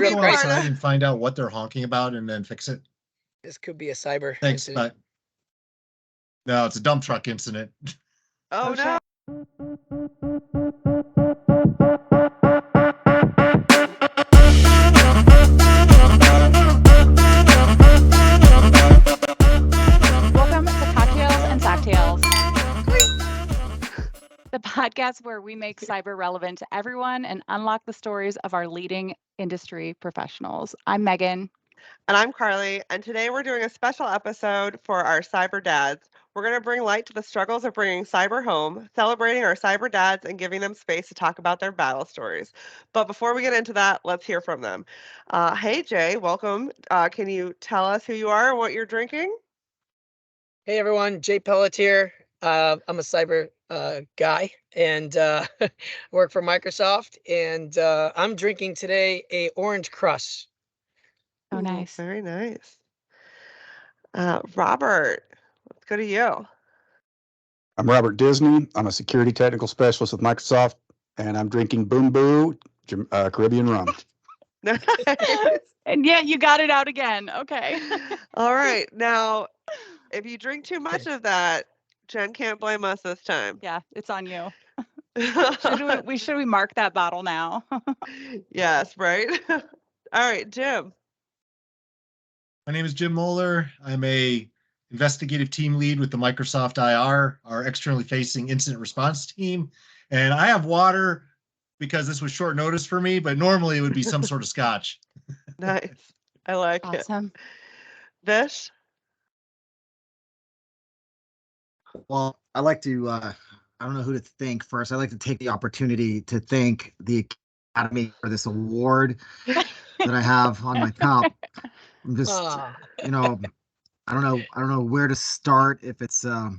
real go crisis. outside and find out what they're honking about and then fix it? This could be a cyber Thanks, incident. but no, it's a dump truck incident. Oh no. Welcome to Cocktails and Socktails, the podcast where we make cyber relevant to everyone and unlock the stories of our leading industry professionals. I'm Megan. And I'm Carley, and today we're doing a special episode for our cyber dads. We're going to bring light to the struggles of bringing cyber home, celebrating our cyber dads, and giving them space to talk about their battle stories. But before we get into that, let's hear from them. Hey, Jay, welcome. Can you tell us who you are and what you're drinking? Hey everyone, Jay Pelletier. I'm a cyber guy and work for Microsoft, and I'm drinking today a Orange Crush. Oh, nice. Very nice. Robert, let's go to you. I'm Robert Disney. I'm a security technical specialist with Microsoft, and I'm drinking Boom Boo Caribbean rum. Nice. And yet you got it out again. Okay. All right. Now, if you drink too much of that, Jen can't blame us this time. Yeah, it's on you. Should we mark that bottle now? Yes, right? All right, Jim. My name is Jim Moeller. I'm a investigative team lead with the Microsoft IR, our externally facing incident response team. And I have water because this was short notice for me, but normally it would be some sort of scotch. Nice. I like it. Awesome. Vish? Well, I like to, I don't know who to thank first. I like to take the opportunity to thank the Academy for this award that I have on my cup. I'm just, you know, I don't know where to start if it's any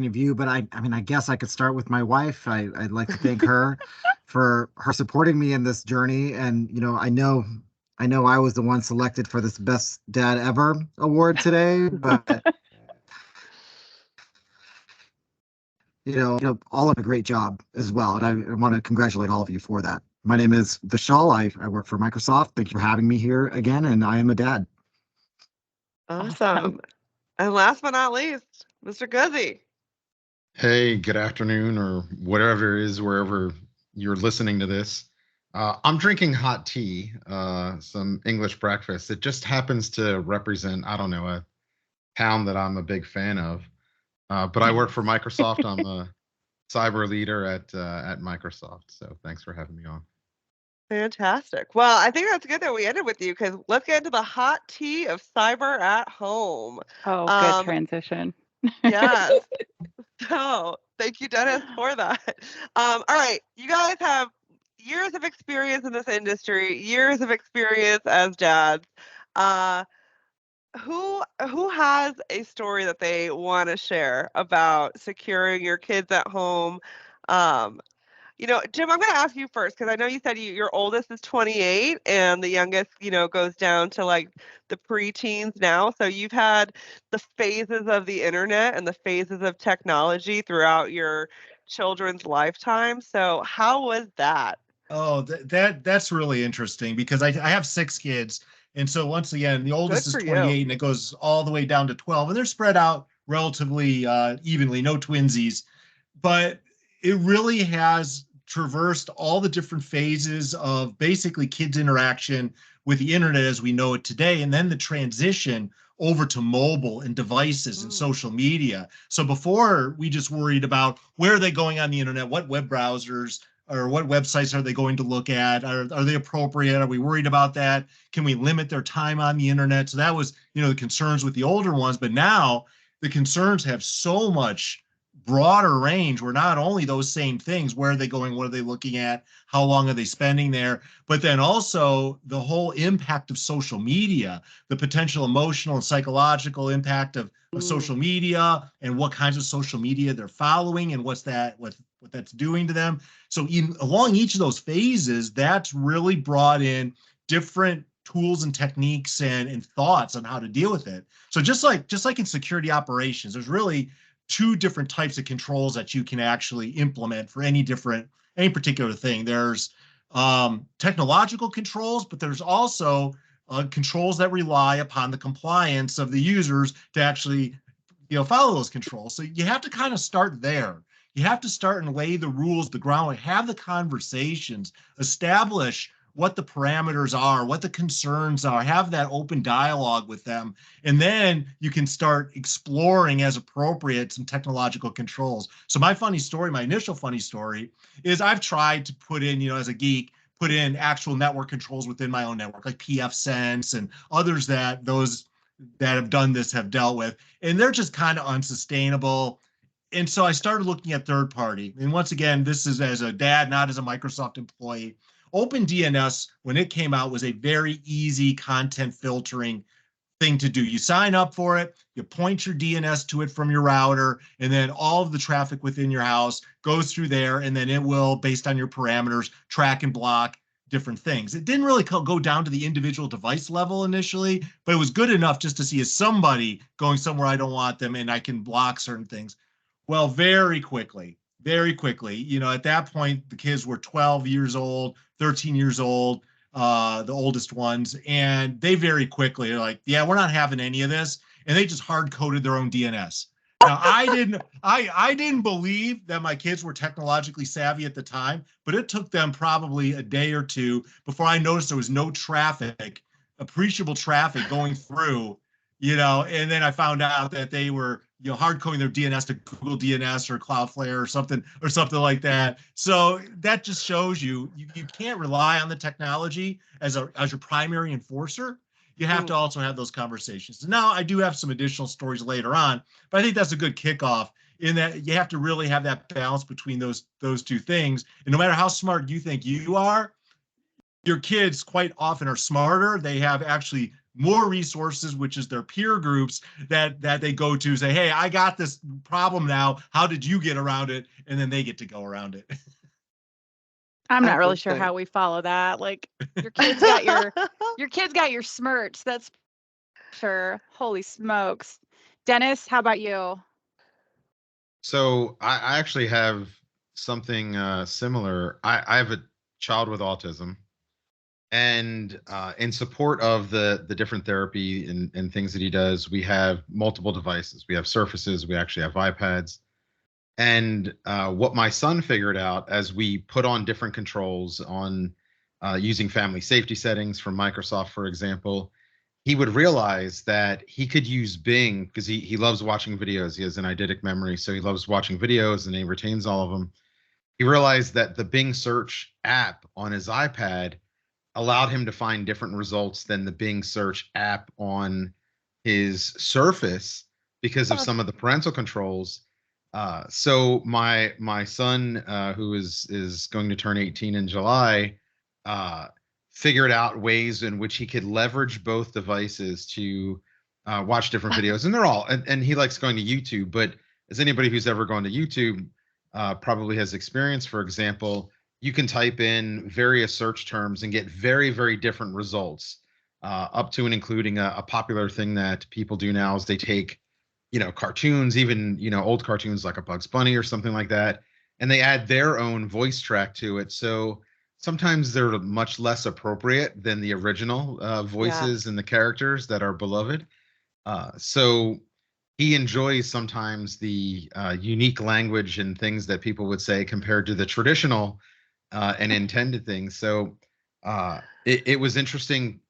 of you, but I mean, I guess I could start with my wife. I'd like to thank her for her supporting me in this journey. And, you know I know I was the one selected for this Best Dad Ever award today, but you know, all of a great job as well. And I want to congratulate all of you for that. My name is Vishal. I work for Microsoft. Thank you for having me here again. And I am a dad. Awesome. And last but not least, Mr. Guzzi. Hey, good afternoon, or whatever it is, wherever you're listening to this. I'm drinking hot tea, some English breakfast. It just happens to represent, I don't know, a town that I'm a big fan of. But I work for Microsoft. I'm a cyber leader at Microsoft. So thanks for having me on. Fantastic. Well, I think that's good that we ended with you, because let's get into the hot tea of cyber at home. Oh, good transition. Yes. So thank you, Dennis, for that. All right. You guys have years of experience in this industry, years of experience as dads. Who has a story that they want to share about securing your kids at home? You know, Jim, I'm going to ask you first, because I know you said your oldest is 28 and the youngest, you know, goes down to like the preteens now. So you've had the phases of the internet and the phases of technology throughout your children's lifetime. So how was that? Oh, that's really interesting because I have 6 kids. And so once again, the oldest is 28 and it goes all the way down to 12, and they're spread out relatively evenly, no twinsies. But it really has traversed all the different phases of basically kids' interaction with the internet as we know it today, and then the transition over to mobile and devices and social media. So before, we just worried about where are they going on the internet, what web browsers or what websites are they going to look at? Are they appropriate? Are we worried about that? Can we limit their time on the internet? So that was, you know, the concerns with the older ones. But now the concerns have so much broader range where not only those same things, where are they going, what are they looking at, how long are they spending there, but then also the whole impact of social media, the potential emotional and psychological impact of social media, and what kinds of social media they're following, and what that's doing to them. So along each of those phases, that's really brought in different tools and techniques and thoughts on how to deal with it. So just like in security operations, there's really 2 different types of controls that you can actually implement for any particular thing. There's technological controls, but there's also controls that rely upon the compliance of the users to actually, follow those controls. So you have to kind of start there. You have to start and lay the rules, the groundwork, have the conversations, establish what the parameters are, what the concerns are, have that open dialogue with them. And then you can start exploring as appropriate some technological controls. So my initial funny story is I've tried to put in, as a geek, put in actual network controls within my own network, like Pfsense and others that those that have done this have dealt with, and they're just kind of unsustainable. And so I started looking at third party. And once again, this is as a dad, not as a Microsoft employee. OpenDNS, when it came out, was a very easy content filtering thing to do. You sign up for it, you point your DNS to it from your router, and then all of the traffic within your house goes through there, and then it will, based on your parameters, track and block different things. It didn't really go down to the individual device level initially, but it was good enough just to see as somebody going somewhere I don't want them and I can block certain things. Well, very quickly, at that point, the kids were 12 years old, 13 years old, the oldest ones, and they very quickly are like, yeah, we're not having any of this. And they just hard coded their own DNS. Now, I didn't believe that my kids were technologically savvy at the time, but it took them probably a day or two before I noticed there was no traffic, appreciable traffic going through, and then I found out that they were, hard coding their DNS to Google DNS or Cloudflare or something like that. So that just shows you can't rely on the technology as your primary enforcer. You have to also have those conversations. Now, I do have some additional stories later on, but I think that's a good kickoff in that you have to really have that balance between those two things. And no matter how smart you think you are, your kids quite often are smarter. They have actually more resources, which is their peer groups that they go to, say, hey, I got this problem now. How did you get around it? And then they get to go around it. I'm not really sure how we follow that. Like your kids got your kids got your smirts. That's sure. Holy smokes. Dennis, how about you? So I actually have something similar. I have a child with autism, and in support of the different therapy and things that he does, we have multiple devices. We have Surfaces. We actually have iPads. And what my son figured out as we put on different controls on using family safety settings from Microsoft, for example, he would realize that he could use Bing because he loves watching videos. He has an eidetic memory, so he loves watching videos and he retains all of them. He realized that the Bing search app on his iPad allowed him to find different results than the Bing search app on his Surface because of some of the parental controls. So my son, who is going to turn 18 in July, figured out ways in which he could leverage both devices to watch different videos, and they're all, and he likes going to YouTube. But as anybody who's ever gone to YouTube probably has experienced, for example, you can type in various search terms and get very, very different results, up to and including a popular thing that people do now is they take cartoons, even, old cartoons like a Bugs Bunny or something like that, and they add their own voice track to it. So sometimes they're much less appropriate than the original voices and the characters that are beloved. So he enjoys sometimes the unique language and things that people would say compared to the traditional and intended things. So it was interesting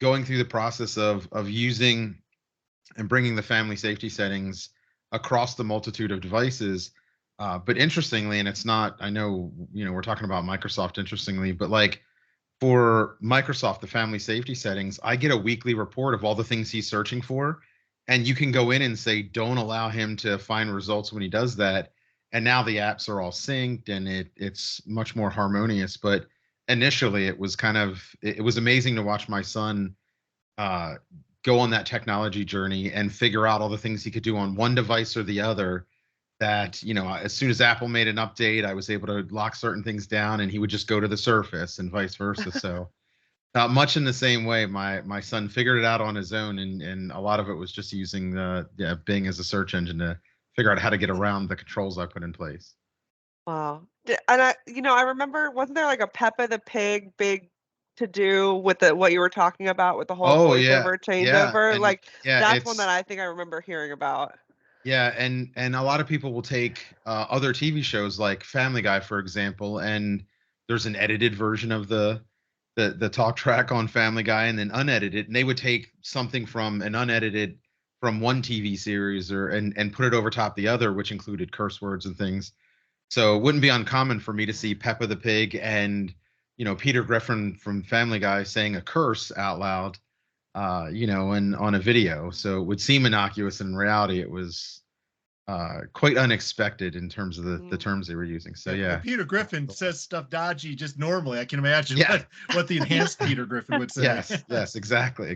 going through the process of using and bringing the family safety settings across the multitude of devices. But interestingly, and it's not, I know, we're talking about Microsoft interestingly, but like for Microsoft, the family safety settings, I get a weekly report of all the things he's searching for. And you can go in and say, don't allow him to find results when he does that. And now the apps are all synced and it's much more harmonious. But initially it was it was amazing to watch my son go on that technology journey and figure out all the things he could do on one device or the other that, as soon as Apple made an update, I was able to lock certain things down and he would just go to the Surface and vice versa. So much in the same way, my son figured it out on his own, and a lot of it was just using Bing as a search engine to figure out how to get around the controls I put in place. Wow. And I remember, wasn't there like a Peppa the Pig big to do with what you were talking about with the whole Oh yeah, voiceover yeah, changeover? and Like yeah, that's one that it's I think I remember hearing about. yeah, and a lot of people will take other TV shows like Family Guy, for example, and there's an edited version of the talk track on Family Guy, and then unedited, and they would take something from an unedited from one TV series and put it over top the other, which included curse words and things. So it wouldn't be uncommon for me to see Peppa the Pig and Peter Griffin from Family Guy saying a curse out loud, and on a video. So it would seem innocuous, and in reality, it was quite unexpected in terms of the terms they were using. So Well, yeah. Peter Griffin says stuff dodgy just normally. I can imagine Yeah. what the enhanced Peter Griffin would say. Yes, exactly.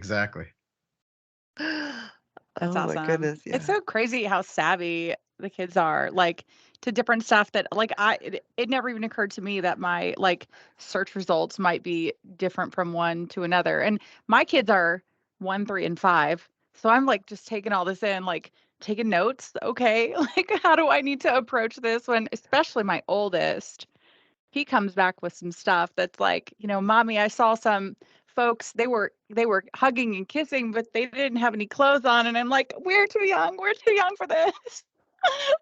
That's Oh my awesome. goodness, It's yeah. so crazy how savvy the kids are, like to different stuff that like it never even occurred to me that my like search results might be different from one to another. And my kids are 1, 3, and 5. So I'm like just taking all this in, like taking notes. Okay, like how do I need to approach this when especially my oldest, he comes back with some stuff that's like, mommy, I saw some folks, they were hugging and kissing, but they didn't have any clothes on. And I'm like, we're too young for this.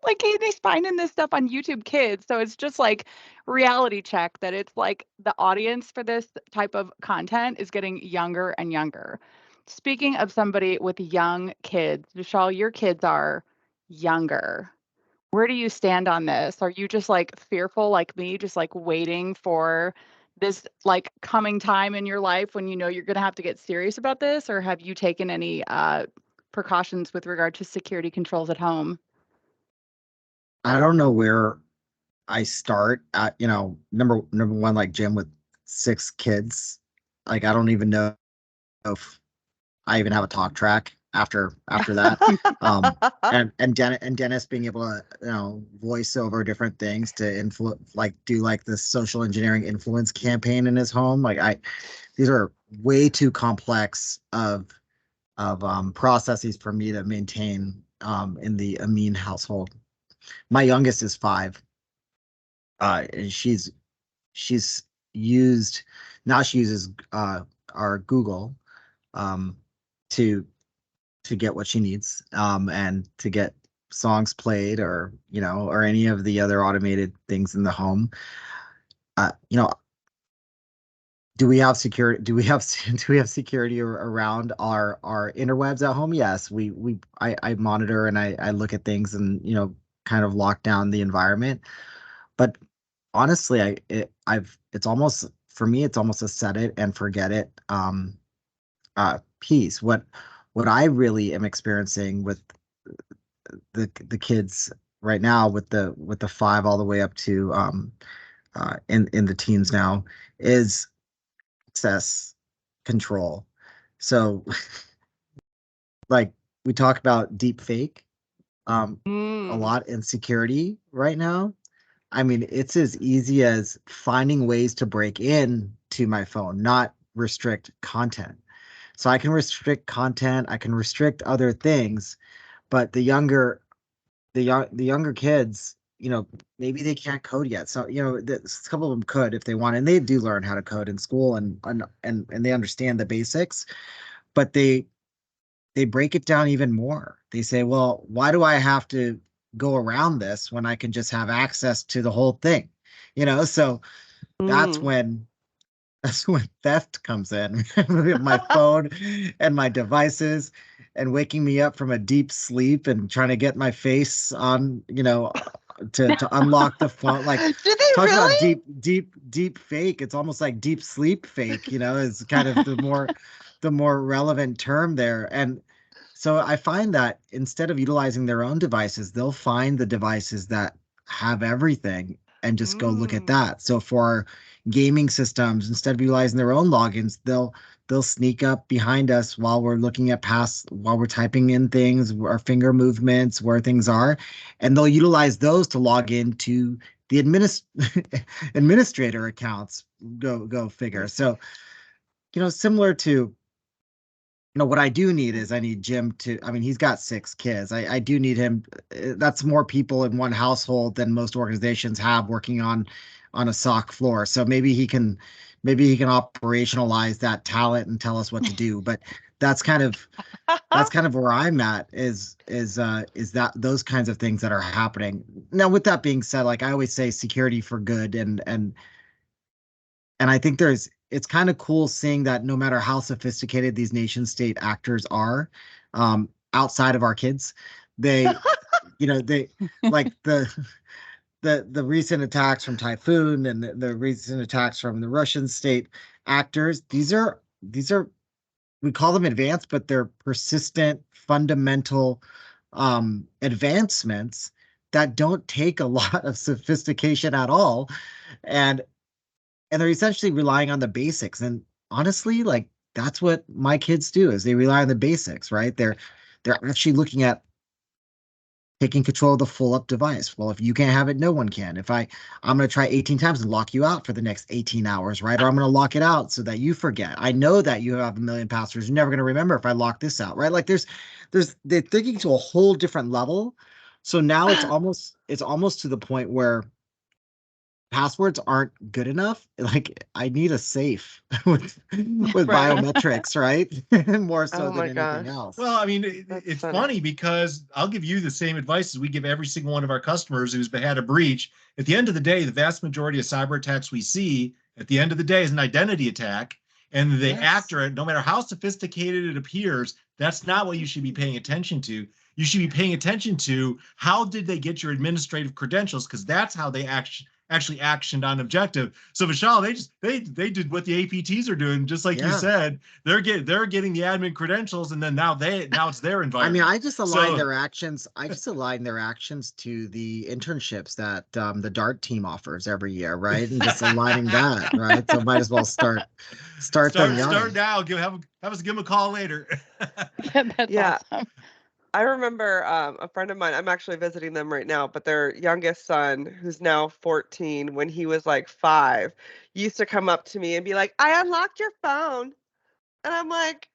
Like he's finding this stuff on YouTube Kids. So it's just like reality check that it's like the audience for this type of content is getting younger and younger. Speaking of somebody with young kids, Vishal, your kids are younger. Where do you stand on this? Are you just like fearful like me, just like waiting for this like coming time in your life when you know you're going to have to get serious about this? Or have you taken any precautions with regard to security controls at home? I don't know where I start at, number one, like Jim with 6 kids. Like I don't even know if I even have a talk track after that. And Dennis being able to, voice over different things to influence, like do like this social engineering influence campaign in his home. These are way too complex of processes for me to maintain in the Amin household. My youngest is 5. And she's used now she uses our Google um to get what she needs and to get songs played or any of the other automated things in the home. You know, do we have security? Do we have security around our interwebs at home? Yes, I monitor and I look at things and kind of lock down the environment. But honestly, it's almost for me it's almost a set it and forget it piece. What I really am experiencing with the kids right now with the 5 all the way up to in the teens now is access control. So like we talk about deep fake a lot in security right now. I mean, it's as easy as finding ways to break in to my phone, not restrict content. So I can restrict content, I can restrict other things, but the younger kids, maybe they can't code yet. So, a couple of them could if they want, and they do learn how to code in school and they understand the basics, but they break it down even more. They say, well, why do I have to go around this when I can just have access to the whole thing? So that's when theft comes in. My phone and my devices and waking me up from a deep sleep and trying to get my face on, to unlock the phone. Like Do they talk really? about deep fake. It's almost like deep sleep fake, is kind of the more relevant term there. And so I find that instead of utilizing their own devices, they'll find the devices that have everything and just go look at that. So for gaming systems, instead of utilizing their own logins, they'll sneak up behind us while we're looking at while we're typing in things, our finger movements, where things are, and they'll utilize those to log into the administrator accounts. Go figure. So, similar to what I do need is I need Jim to, I mean, he's got 6 kids. I do need him. That's more people in one household than most organizations have working on a SOC floor. So maybe he can operationalize that talent and tell us what to do. But that's kind of where I'm at is that those kinds of things that are happening. Now, with that being said, like I always say, security for good, and I think it's kind of cool seeing that no matter how sophisticated these nation state actors are, outside of our kids, they, they like the recent attacks from Typhoon and the recent attacks from the Russian state actors. These are we call them advanced, but they're persistent, fundamental advancements that don't take a lot of sophistication at all, and they're essentially relying on the basics. And honestly, like that's what my kids do, is they rely on the basics, right? They're actually looking at taking control of the full up device. Well, if you can't have it, no one can. If I'm going to try 18 times and lock you out for the next 18 hours, right? Or I'm going to lock it out so that you forget. I know that you have a million passwords. You're never going to remember if I lock this out, right? Like they're thinking to a whole different level. So now it's almost to the point where passwords aren't good enough. Like I need a safe with Right. biometrics, right? More so Oh my than anything gosh. else. Well, I mean, That's it's funny. funny because I'll give you the same advice as we give every single one of our customers who's had a breach. At the end of the day, the vast majority of cyber attacks we see at the end of the day is an identity attack. And the Yes. actor, no matter how sophisticated it appears, that's not what you should be paying attention to. You should be paying attention to how did they get your administrative credentials, because that's how they actually actioned on objective. So Vishal, they did what the APTs are doing, just like you said. They're getting the admin credentials, and then now it's their environment. I mean, I just align their actions. I just align their actions to the internships that the DART team offers every year, right? And just aligning that, right? So might as well start them young. Start now. Have us give them a call later. That's awesome. I remember a friend of mine, I'm actually visiting them right now, but their youngest son, who's now 14, when he was like 5, used to come up to me and be like, I unlocked your phone. And I'm like,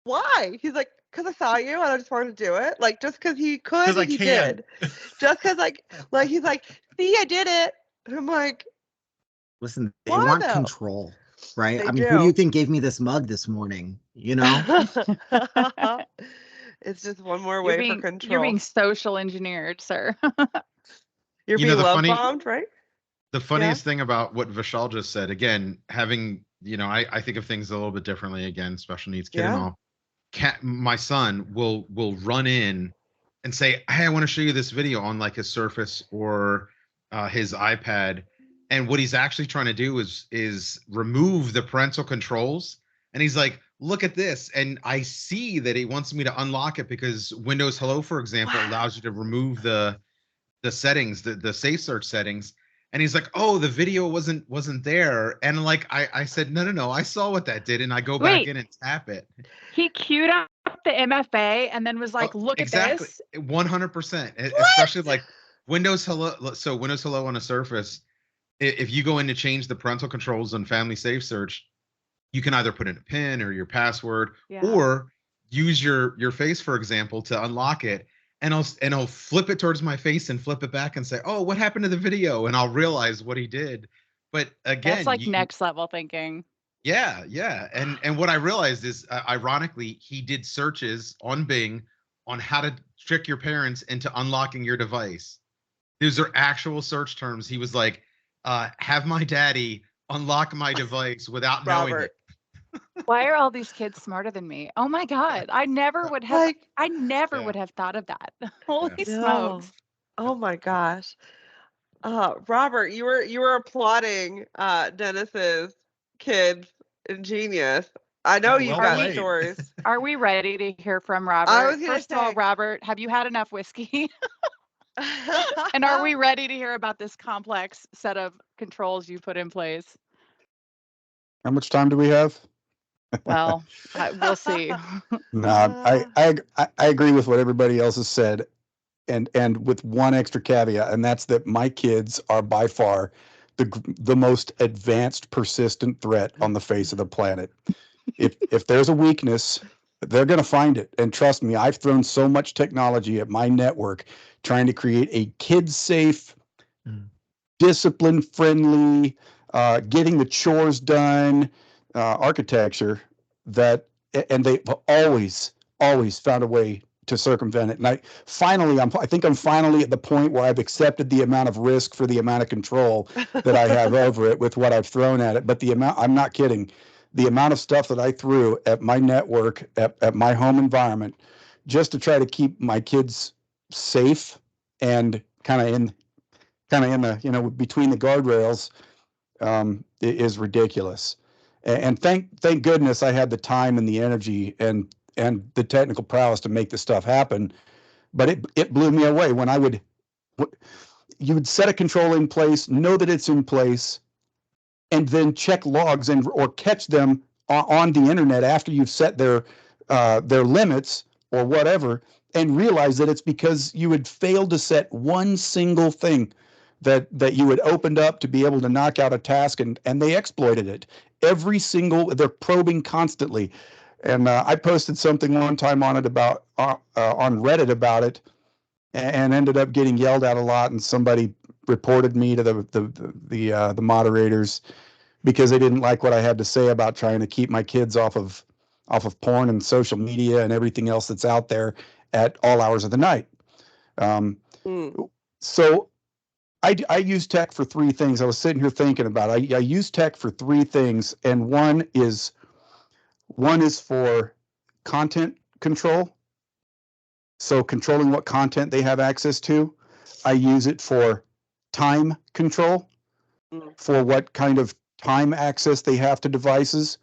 why? He's like, because I saw you and I just wanted to do it. Like, just because he could, he did. Just because, like he's like, see, I did it. And I'm like, listen, they want control, right? They I mean, who do you think gave me this mug this morning? You know? It's just one more way for control. You're being social engineered, sir. You're being love bombed, right? The funniest thing about what Vishal just said, again, having, I think of things a little bit differently, again, special needs kid and all. My son will run in and say, hey, I want to show you this video on like his Surface or his iPad. And what he's actually trying to do is remove the parental controls. And he's like, look at this. And I see that he wants me to unlock it because Windows Hello, for example, allows you to remove the settings, the safe search settings. And he's like, oh, the video wasn't there. And like, I said, no, I saw what that did. And I go back in and tap it. He queued up the MFA and then was like, look at this. 100%. Especially like Windows Hello. So Windows Hello on a Surface, if you go in to change the parental controls on Family Safe Search, you can either put in a PIN or your password or use your face, for example, to unlock it. And I'll flip it towards my face and flip it back and say, oh, what happened to the video? And I'll realize what he did. But again, that's like next level thinking. Yeah. And what I realized is, ironically, he did searches on Bing on how to trick your parents into unlocking your device. These are actual search terms. He was like, have my daddy unlock my device without knowing it. Why are all these kids smarter than me? Oh my God. I never would have would have thought of that. Holy smokes. Oh my gosh. Robert, you were applauding Dennis's kids in Genius. I know you've got stories. Are we ready to hear from Robert? I was gonna First of all, Robert, have you had enough whiskey? And are we ready to hear about this complex set of controls you put in place? How much time do we have? Well, we'll see. No, I agree with what everybody else has said, and with one extra caveat, and that's that my kids are by far the most advanced persistent threat on the face of the planet. If there's a weakness, they're going to find it. And trust me, I've thrown so much technology at my network trying to create a kid-safe, discipline-friendly, getting the chores done architecture and they've always found a way to circumvent it. And I think I'm finally at the point where I've accepted the amount of risk for the amount of control that I have over it with what I've thrown at it. But I'm not kidding. The amount of stuff that I threw at my network, at my home environment, just to try to keep my kids safe and kind of in the, between the guardrails, is ridiculous. And thank goodness I had the time and the energy and the technical prowess to make this stuff happen. But it blew me away when you would set a control in place, know that it's in place, and then check logs or catch them on the internet after you've set their limits or whatever, and realize that it's because you had failed to set one single thing that you had opened up to be able to knock out a task, and they exploited it. They're probing constantly. And I posted something one time on it about on Reddit about it, and ended up getting yelled at a lot. And somebody reported me to the moderators because they didn't like what I had to say about trying to keep my kids off of porn and social media and everything else that's out there at all hours of the night. So I use tech for three things. I was sitting here thinking about it. I use tech for three things, and one is for content control. So controlling what content they have access to. I use it for time control, for what kind of time access they have to devices.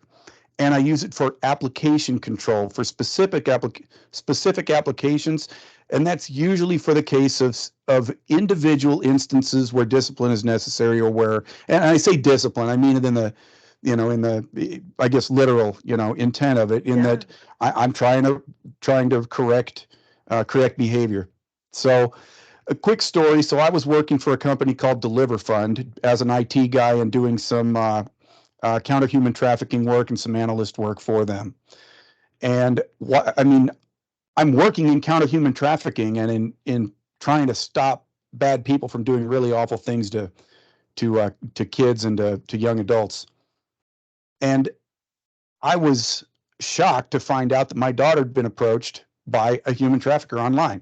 And I use it for application control, for specific applications. And that's usually for the case of individual instances where discipline is necessary, or where, and I say discipline, I mean it in the, I guess, literal, intent of it, in that I'm trying to correct behavior. So a quick story. So I was working for a company called Deliver Fund as an IT guy and doing some counter human trafficking work and some analyst work for them. And I'm working in counter human trafficking and in trying to stop bad people from doing really awful things to kids and to young adults. And I was shocked to find out that my daughter had been approached by a human trafficker online.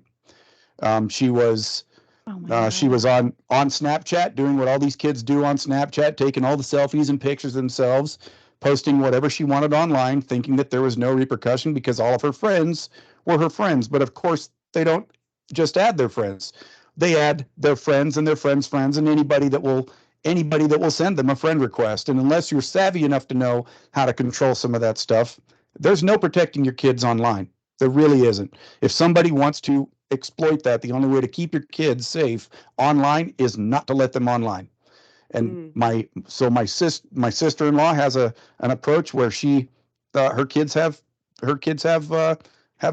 She was on Snapchat, doing what all these kids do on Snapchat, taking all the selfies and pictures of themselves, posting whatever she wanted online, thinking that there was no repercussion because all of her friends were her friends. But of course, they don't just add their friends. They add their friends and their friends' friends and anybody that will send them a friend request. And unless you're savvy enough to know how to control some of that stuff, there's no protecting your kids online. There really isn't. If somebody wants to exploit that, the only way to keep your kids safe online is not to let them online. And my sister-in-law has an approach where her kids have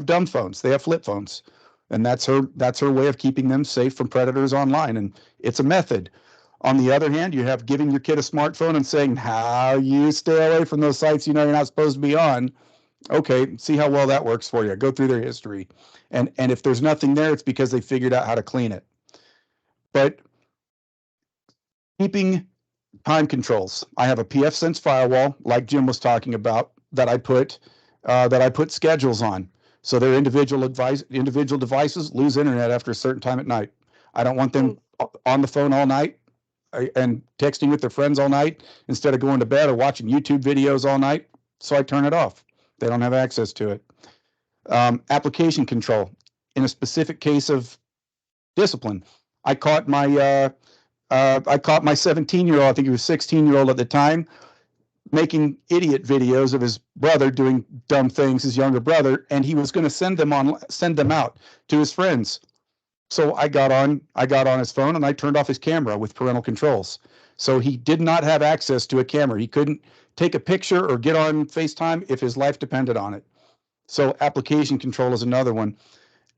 dumb phones. They have flip phones, and that's her way of keeping them safe from predators online. And it's a method. On the other hand, you have giving your kid a smartphone and saying, how you stay away from those sites you're not supposed to be on. Okay, see how well that works for you. Go through their history. And if there's nothing there, it's because they figured out how to clean it. But keeping time controls. I have a Pfsense Firewall, like Jim was talking about, that I put schedules on. So their individual devices lose internet after a certain time at night. I don't want them on the phone all night and texting with their friends all night instead of going to bed or watching YouTube videos all night. So I turn it off. They don't have access to it. Application control. In a specific case of discipline, I caught my 17-year-old, I think he was 16-year-old at the time, making idiot videos of his brother doing dumb things, his younger brother, and he was going to send them out to his friends. So I got on his phone and I turned off his camera with parental controls. So he did not have access to a camera. He couldn't take a picture or get on FaceTime if his life depended on it. So application control is another one.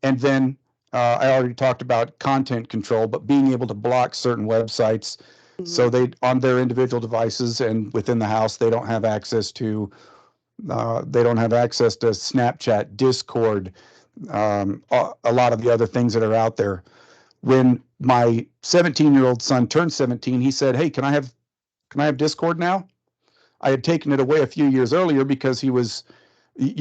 And then I already talked about content control, but being able to block certain websites so they, on their individual devices and within the house, they don't have access to They don't have access to Snapchat, Discord, a lot of the other things that are out there. When my 17-year-old son turned 17, he said, "Hey, can I have Discord now?" I had taken it away a few years earlier because you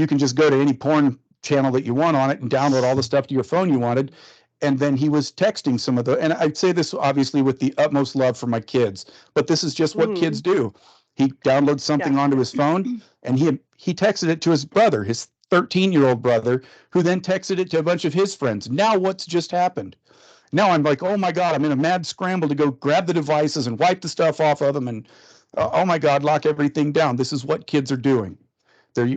can just go to any porn channel that you want on it and download all the stuff to your phone you wanted. And then he was texting some of and I'd say this obviously with the utmost love for my kids, but this is just what kids do. He downloads something onto his phone, and he texted it to his brother, his 13-year-old brother, who then texted it to a bunch of his friends. Now what's just happened? Now I'm like, oh my God, I'm in a mad scramble to go grab the devices and wipe the stuff off of them. And oh my God, lock everything down. This is what kids are doing.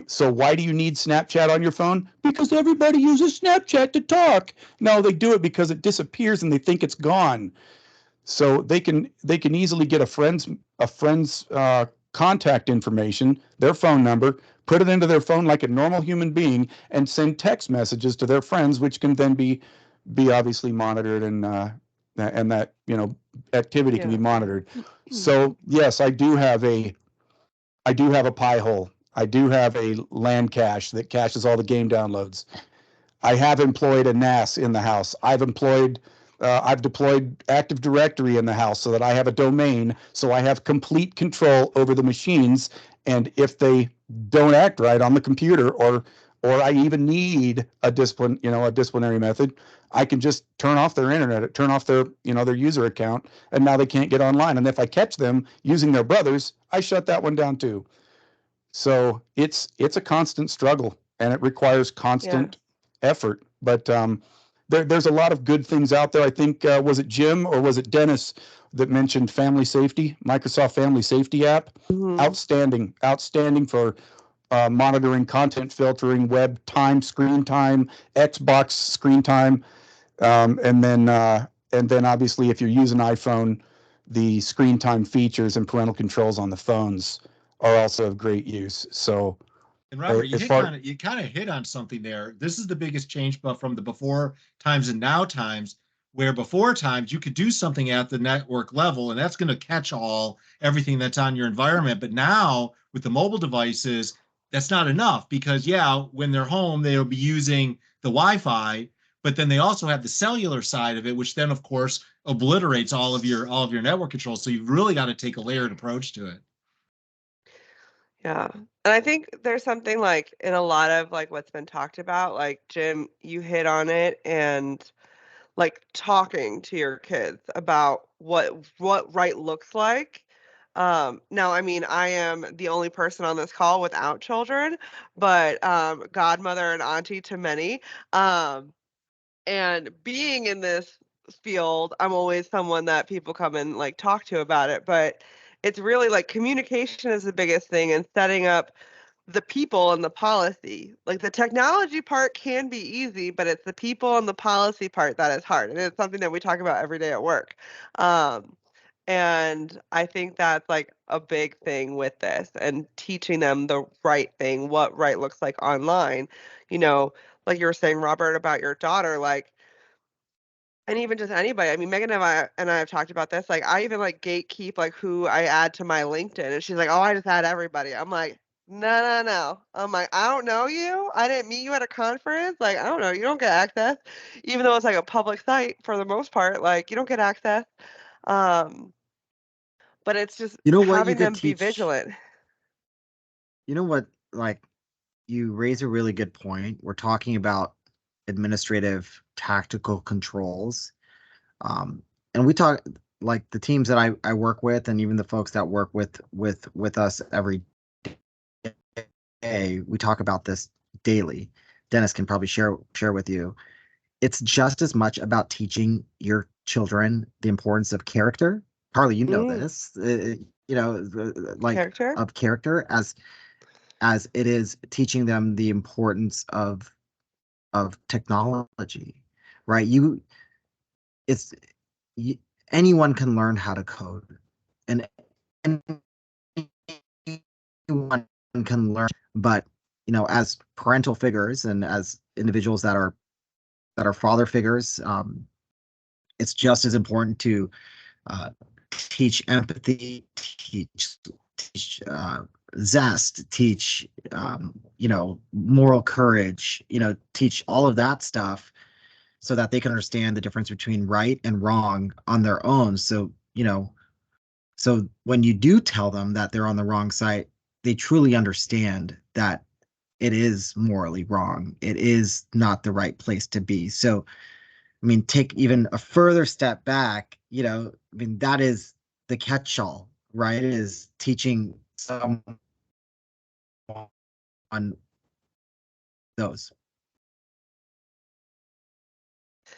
So why do you need Snapchat on your phone? Because everybody uses Snapchat to talk. No, they do it because it disappears and they think it's gone. So they can easily get a friend's contact information, their phone number, put it into their phone like a normal human being, and send text messages to their friends, which can then be obviously monitored, and that activity can be monitored. So yes, I do have a Pi hole. I do have a LAN cache that caches all the game downloads. I have employed a NAS in the house. I've deployed Active Directory in the house so that I have a domain, so I have complete control over the machines. And if they don't act right on the computer, or I even need a disciplinary method, I can just turn off their internet, turn off their user account, and now they can't get online. And if I catch them using their brothers, I shut that one down too. So it's a constant struggle, and it requires constant effort. But there's a lot of good things out there. I think was it Jim or was it Dennis that mentioned Family Safety, Microsoft Family Safety app? Outstanding for monitoring content filtering, web time, screen time, Xbox screen time, and then obviously if you're using iPhone, the screen time features and parental controls on the phones are also of great use. So, and Robert, you kind of hit on something there. This is the biggest change from the before times and now times, where before times you could do something at the network level, and that's going to catch everything that's on your environment. But now with the mobile devices, that's not enough, because when they're home, they'll be using the Wi-Fi, but then they also have the cellular side of it, which then of course obliterates all of your network control. So you've really got to take a layered approach to it. Yeah. And I think there's something like in a lot of like what's been talked about, like Jim, you hit on it, and like talking to your kids about what right looks like. Now, I mean, I am the only person on this call without children, but godmother and auntie to many. And being in this field, I'm always someone that people come and like talk to about it. But it's really like communication is the biggest thing, and setting up the people and the policy. Like the technology part can be easy, but it's the people and the policy part that is hard. And it's something that we talk about every day at work. And I think that's like a big thing with this, and teaching them the right thing, what right looks like online. Like you were saying, Robert, about your daughter, like, and even just anybody. I mean, Megan and I have talked about this. Like, I even like gatekeep like who I add to my LinkedIn, and she's like, "Oh, I just add everybody." I'm like, "No." I'm like, "I don't know you. I didn't meet you at a conference. Like, I don't know. You don't get access, even though it's like a public site for the most part. Like, you don't get access." But it's just having them be vigilant. You know what? Like, you raise a really good point. We're talking about administrative tactical controls. And we talk, like the teams that I work with, and even the folks that work with us every day, we talk about this daily. Dennis can probably share with you. It's just as much about teaching your children the importance of character. Carley, you know this, like Character? Of character, as it is teaching them the importance of technology, right? Anyone can learn how to code, and anyone can learn, but as parental figures and as individuals that are father figures, it's just as important to teach empathy, teach zest, teach moral courage, teach all of that stuff so that they can understand the difference between right and wrong on their own. So, so when you do tell them that they're on the wrong side, they truly understand that it is morally wrong. It is not the right place to be. So, I mean, take even a further step back, that is the catch-all, right? Is teaching someone on those.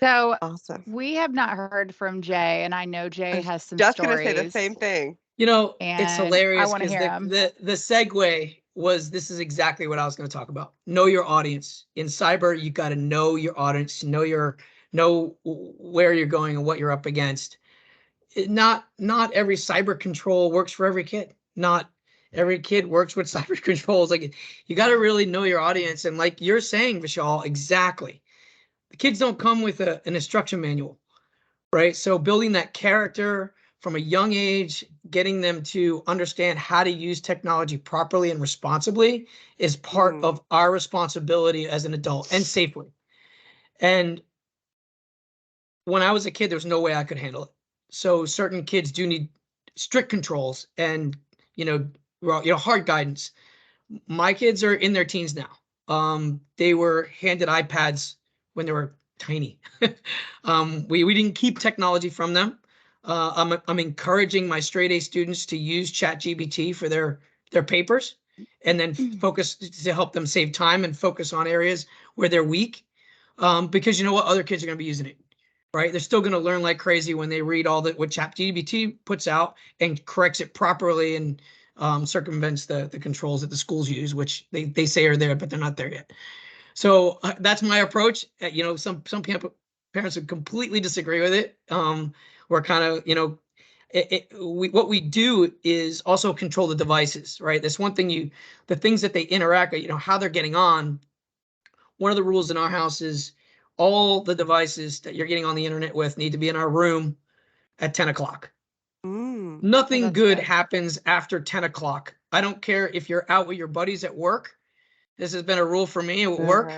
So Awesome. we have not heard from Jay, and I know Jay has some Just stories. gonna say the same thing. It's And hilarious I wanna because hear 'em. the segue was, this is exactly what I was going to talk about. Know your audience. In cyber, you got to know your audience, know where you're going and what you're up against. Not every cyber control works for every kid. Not every kid works with cyber controls. Like, you got to really know your audience. And like you're saying, Vishal, exactly. The kids don't come with an instruction manual, right? So building that character from a young age, getting them to understand how to use technology properly and responsibly is part of our responsibility as an adult, and safely. And when I was a kid, there was no way I could handle it. So certain kids do need strict controls and, hard guidance. My kids are in their teens now. They were handed iPads when they were tiny. We didn't keep technology from them. I'm encouraging my straight A students to use ChatGPT for their papers, and then focus to help them save time and focus on areas where they're weak. Because you know what, other kids are going to be using it, right? They're still going to learn like crazy when they read all that what ChatGPT puts out and corrects it properly and circumvents the controls that the schools use, which they say are there, but they're not there yet. So that's my approach. Some parents would completely disagree with it. We're kind of, what we do is also control the devices, right? That's one thing, the things that they interact, how they're getting on. One of the rules in our house is all the devices that you're getting on the internet with need to be in our room at 10 o'clock. Nothing good happens after 10 o'clock. I don't care if you're out with your buddies at work. This has been a rule for me at work.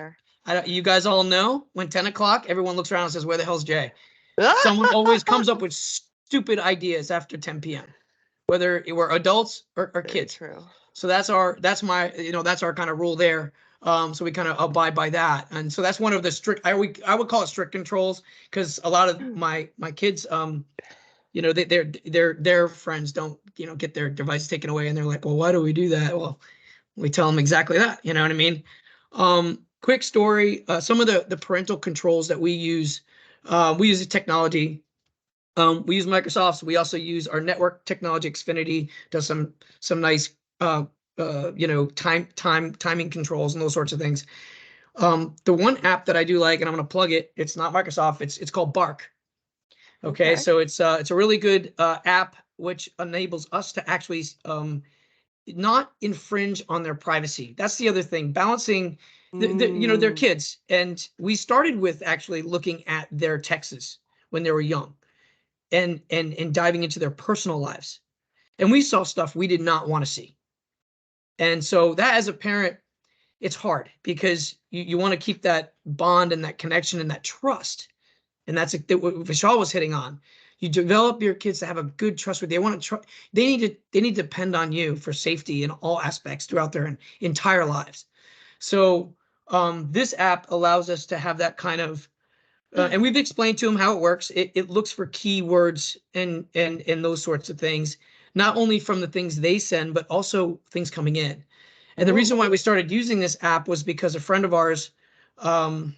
You guys all know when 10 o'clock, everyone looks around and says, where the hell's Jay? Someone always comes up with stupid ideas after 10 p.m., whether we're adults or kids. True. So that's our kind of rule there. So we kind of abide by that. And so that's one of the strict, I would call it strict controls, because a lot of my kids, their friends don't, get their devices taken away, and they're like, well, why do we do that? Well, we tell them exactly that, you know what I mean? Quick story, some of the parental controls that we use the technology. We use Microsoft's. We also use our network technology. Xfinity does some nice, timing controls and those sorts of things. The one app that I do like, and I'm going to plug it, it's not Microsoft. It's called Bark. Okay. So it's a really good app which enables us to actually not infringe on their privacy. That's the other thing. Balancing, they're kids, and we started with actually looking at their texts when they were young, and diving into their personal lives, and we saw stuff we did not want to see. And so that, as a parent, it's hard, because you want to keep that bond and that connection and that trust. And that's what Vishal was hitting on. You develop your kids to have a good trust with you. They want to they need to depend on you for safety in all aspects throughout their entire lives. So this app allows us to have that kind of, and we've explained to them how it works. It looks for keywords and those sorts of things, not only from the things they send, but also things coming in. And the reason why we started using this app was because a friend of ours, the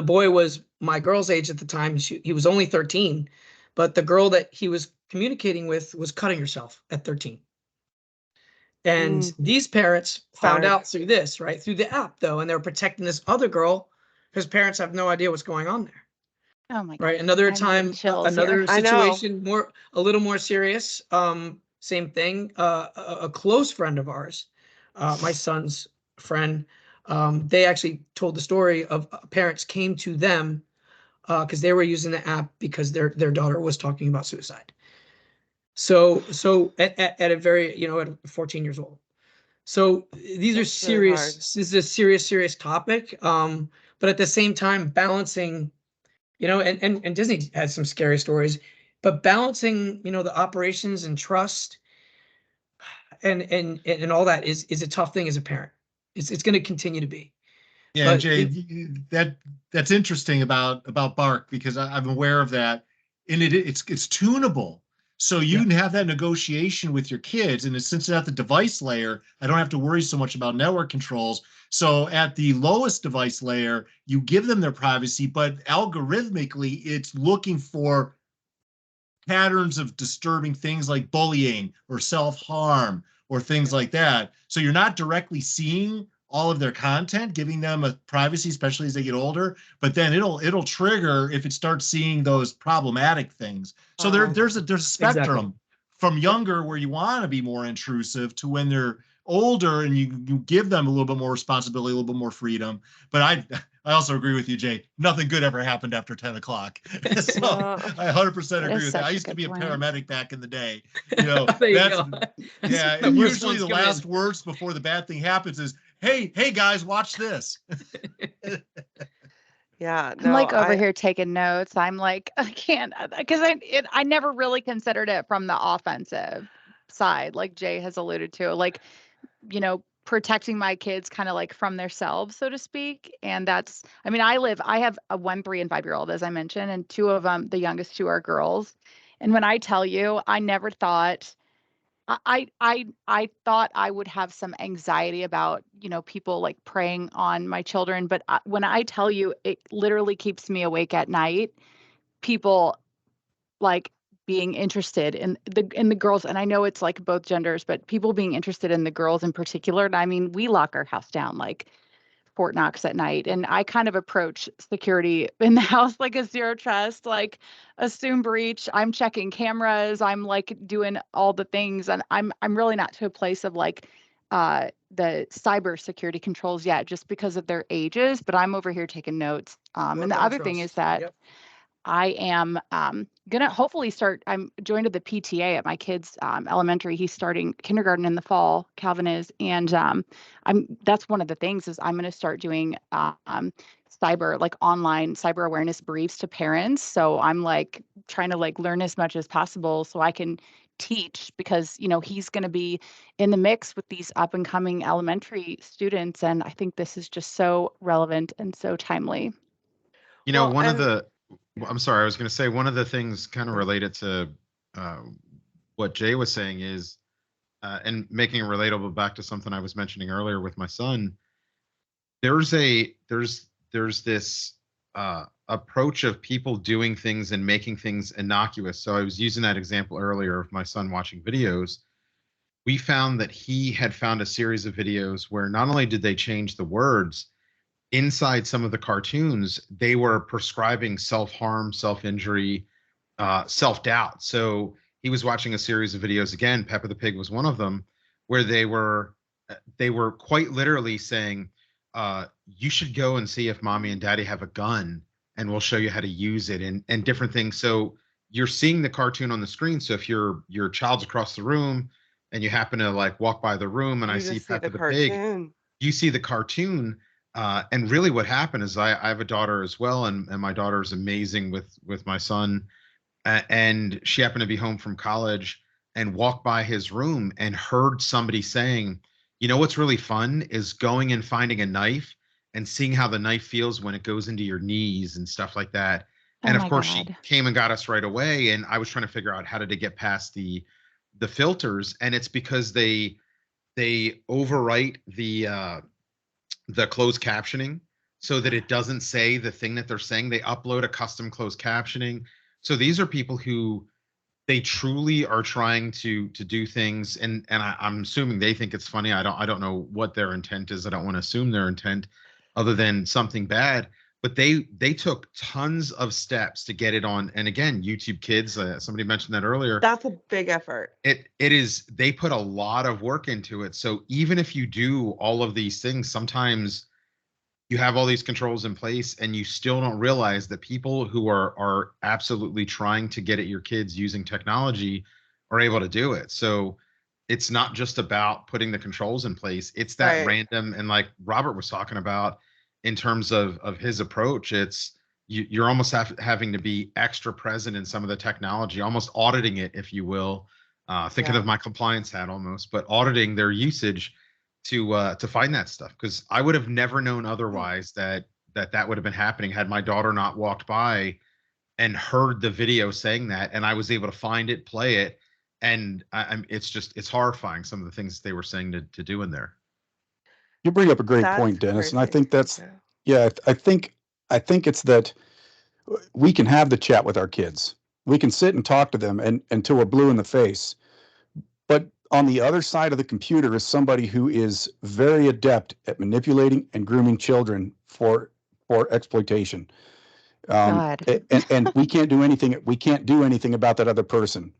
boy was my girl's age at the time. He was only 13, but the girl that he was communicating with was cutting herself at 13. And these parents found out through this, right? Through the app, though, and they're protecting this other girl whose parents have no idea what's going on there. Oh my God. Right. Another time, another situation, a little more serious. Same thing. A close friend of ours, my son's friend, they actually told the story of parents came to them because they were using the app because their daughter was talking about suicide. So at a very, at 14 years old. So these are That's really hard. serious, this is a serious topic. But at the same time, balancing, and Disney has some scary stories, but balancing, the operations and trust and all that is a tough thing as a parent. It's going to continue to be. Yeah, and Jay, that's interesting about Bark, because I'm aware of that, and it's tunable. So you can have that negotiation with your kids, and since it's at the device layer, I don't have to worry so much about network controls. So at the lowest device layer, you give them their privacy, but algorithmically, it's looking for patterns of disturbing things like bullying or self-harm or things like that. So you're not directly seeing all of their content, giving them a privacy, especially as they get older, but then it'll trigger if it starts seeing those problematic things. So there's a spectrum from younger, where you want to be more intrusive, to when they're older and you give them a little bit more responsibility, a little bit more freedom. But I also agree with you, Jay. Nothing good ever happened after 10 o'clock. So I 100% agree with that. I used to be a paramedic back in the day. Usually the last words before the bad thing happens is, hey guys, watch this. Yeah, I'm like over here taking notes. I'm like, I can't, because I never really considered it from the offensive side, like Jay has alluded to, like, protecting my kids kind of like from themselves, so to speak. And I have a 1, 3, and 5-year-old, as I mentioned, and 2 of them, the youngest 2 are girls. And when I tell you, I never thought, I thought I would have some anxiety about, people like preying on my children. But when I tell you, it literally keeps me awake at night. People like being interested in the girls, and I know it's like both genders, but people being interested in the girls in particular. And I mean, we lock our house down like Fort Knox at night, and I kind of approach security in the house like a zero trust, like assume breach. I'm checking cameras, I'm like doing all the things, and I'm really not to a place of like the cyber security controls yet, just because of their ages. But I'm over here taking notes. And the other thing is that I am gonna hopefully I'm joined to the PTA at my kid's elementary. He's starting kindergarten in the fall, Calvin is, and that's one of the things is I'm gonna start doing online cyber awareness briefs to parents. So I'm like trying to like learn as much as possible so I can teach, because he's going to be in the mix with these up and coming elementary students, and I think this is just so relevant and so timely. I'm sorry, I was going to say one of the things kind of related to what Jay was saying is, and making it relatable back to something I was mentioning earlier with my son. There's this approach of people doing things and making things innocuous. So I was using that example earlier of my son watching videos. We found that he had found a series of videos where not only did they change the words, inside some of the cartoons, they were prescribing self-harm, self-injury, self-doubt. So he was watching a series of videos, again, Peppa the Pig was one of them, where they were quite literally saying, you should go and see if mommy and daddy have a gun, and we'll show you how to use it, and different things. So you're seeing the cartoon on the screen. So if your child's across the room and you happen to like walk by the room and I see Peppa the Pig, you see the cartoon. And really what happened is I have a daughter as well, and my daughter is amazing with my son. And she happened to be home from college and walked by his room and heard somebody saying, what's really fun is going and finding a knife and seeing how the knife feels when it goes into your knees and stuff like that. And of course, she came and got us right away. And I was trying to figure out how to get past the filters. And it's because they overwrite the closed captioning so that it doesn't say the thing that they're saying. They upload a custom closed captioning. So these are people who they truly are trying to do things, and I'm assuming they think it's funny. I don't know what their intent is. I don't want to assume their intent other than something bad. But they took tons of steps to get it on. And again, YouTube Kids, somebody mentioned that earlier. That's a big effort. It is. They put a lot of work into it. So even if you do all of these things, sometimes you have all these controls in place and you still don't realize that people who are absolutely trying to get at your kids using technology are able to do it. So it's not just about putting the controls in place. It's that random, and like Robert was talking about in terms of his approach, it's you're almost having to be extra present in some of the technology, almost auditing it, if you will. Thinking of my compliance hat almost, but auditing their usage to find that stuff, because I would have never known otherwise that would have been happening had my daughter not walked by and heard the video saying that, and I was able to find it, play it, and it's horrifying, some of the things they were saying to do in there. You bring up a great point, Dennis, and I think that's I think it's that we can have the chat with our kids. We can sit and talk to them until we're blue in the face. But on the other side of the computer is somebody who is very adept at manipulating and grooming children for exploitation. And we can't do anything. We can't do anything about that other person.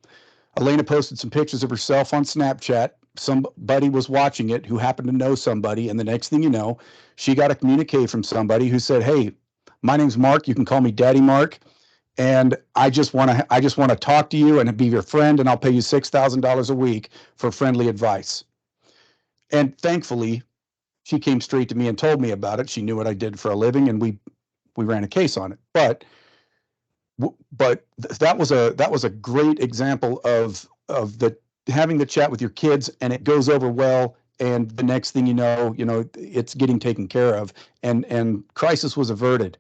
Elena posted some pictures of herself on Snapchat. Somebody was watching it who happened to know somebody, and the next thing you know, she got a communique from somebody who said, "Hey, my name's Mark. You can call me Daddy Mark, and I just want to talk to you and be your friend, and I'll pay you $6,000 a week for friendly advice." And thankfully, she came straight to me and told me about it. She knew what I did for a living, and we ran a case on it. But that was a great example of the having the chat with your kids, and it goes over well, and the next thing you know it's getting taken care of, and crisis was averted.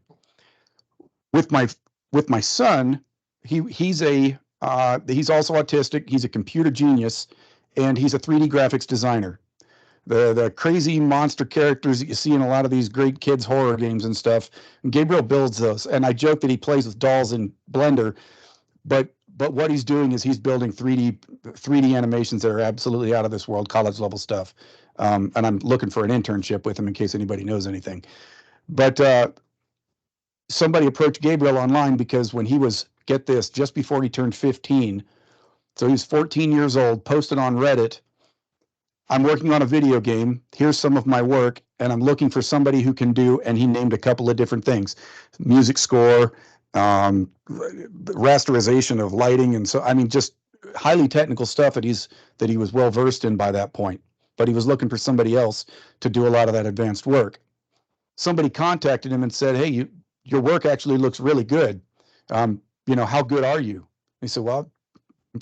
With my son, he's also autistic. He's a computer genius, and he's a 3D graphics designer. The crazy monster characters that you see in a lot of these great kids horror games and stuff, Gabriel builds those. And I joke that he plays with dolls in Blender, but what he's doing is he's building 3D animations that are absolutely out of this world, college level stuff. And I'm looking for an internship with him in case anybody knows anything. But somebody approached Gabriel online because when he was, get this, just before he turned 15, so he was 14 years old, posted on Reddit, "I'm working on a video game. Here's some of my work, and I'm looking for somebody who can do," and he named a couple of different things: music score, rasterization of lighting, and so I mean, just highly technical stuff that he was well versed in by that point. But he was looking for somebody else to do a lot of that advanced work. Somebody contacted him and said, "Hey, your work actually looks really good. How good are you?" He said, "Well,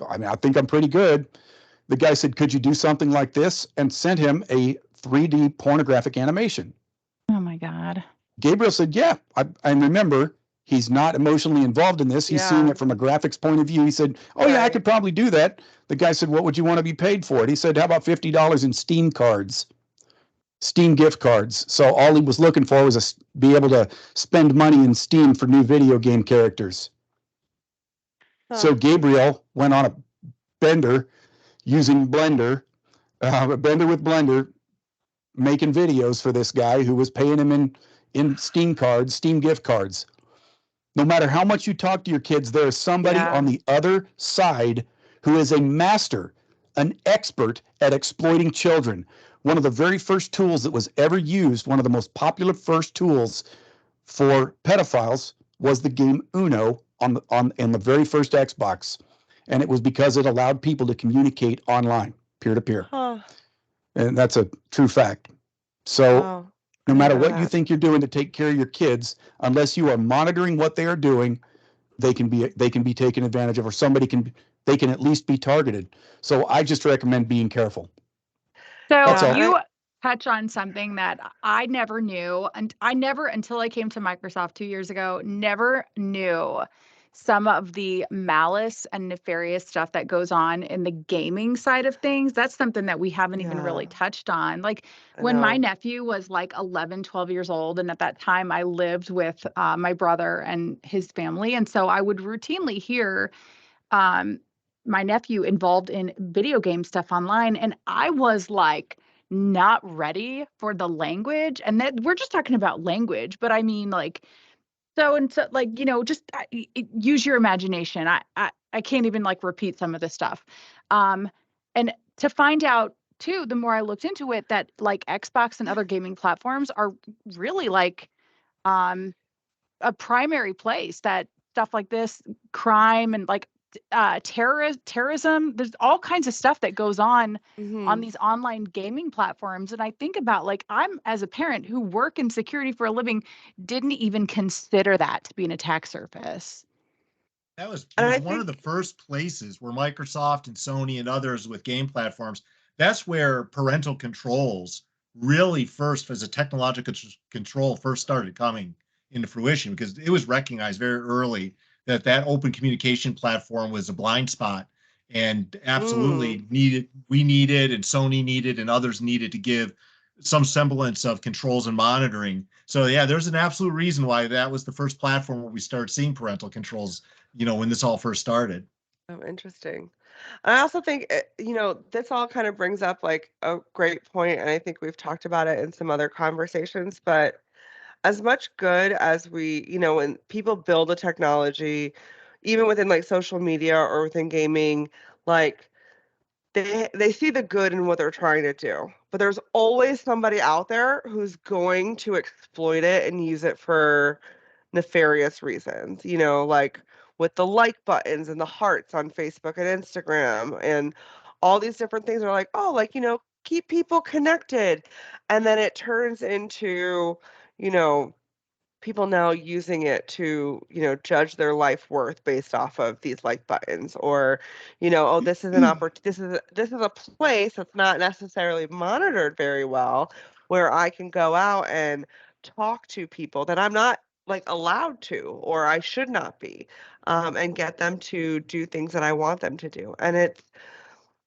I mean, I think I'm pretty good." The guy said, "Could you do something like this?" and sent him a 3D pornographic animation. Oh my God. Gabriel said, "Yeah." And remember, he's not emotionally involved in this. He's seeing it from a graphics point of view. He said, "Oh yeah, I could probably do that." The guy said, "What would you want to be paid for it?" He said, "How about $50 in Steam cards, Steam gift cards?" So all he was looking for was be able to spend money in Steam for new video game characters. So Gabriel went on a bender using Blender, a bender with Blender, making videos for this guy who was paying him in Steam cards, Steam gift cards. No matter how much you talk to your kids, there is somebody on the other side who is a master, an expert at exploiting children. One of the very first tools that was ever used, one of the most popular first tools for pedophiles, was the game Uno in the very first Xbox. And it was because it allowed people to communicate online, peer-to-peer. And that's a true fact. So no matter what you think you're doing to take care of your kids, unless you are monitoring what they are doing, they can be taken advantage of, or they can at least be targeted. So I just recommend being careful. So you touch on something that I never knew, and until I came to Microsoft 2 years ago, never knew some of the malice and nefarious stuff that goes on in the gaming side of things. That's something that we haven't even really touched on. Like when my nephew was like 11, 12 years old, and at that time I lived with my brother and his family. And so I would routinely hear my nephew involved in video game stuff online. And I was like, not ready for the language. And that we're just talking about language, but I mean like, so like, just use your imagination. I can't even like repeat some of this stuff. And to find out too, the more I looked into it, that like Xbox and other gaming platforms are really like a primary place that stuff like this, crime and like terrorism. There's all kinds of stuff that goes on Mhm. these online gaming platforms. And I think about, like, I'm, as a parent who work in security for a living, didn't even consider that to be an attack surface. That was And I one of the think first places where Microsoft and Sony and others with game platforms, that's where parental controls really first, as a technological control, first started coming into fruition, because it was recognized very early that that open communication platform was a blind spot, and absolutely we needed, and Sony needed, and others needed to give some semblance of controls and monitoring. So yeah, there's an absolute reason why that was the first platform where we started seeing parental controls, when this all first started. Oh, interesting. And I also think, this all kind of brings up like a great point, and I think we've talked about it in some other conversations, but as much good as when people build a technology, even within like social media or within gaming, like they see the good in what they're trying to do, but there's always somebody out there who's going to exploit it and use it for nefarious reasons, like with the like buttons and the hearts on Facebook and Instagram and all these different things are like, oh, like, keep people connected. And then it turns into, you know, people now using it to, judge their life worth based off of these like buttons or, oh, this is an this is a place that's not necessarily monitored very well where I can go out and talk to people that I'm not like allowed to or I should not be, and get them to do things that I want them to do. And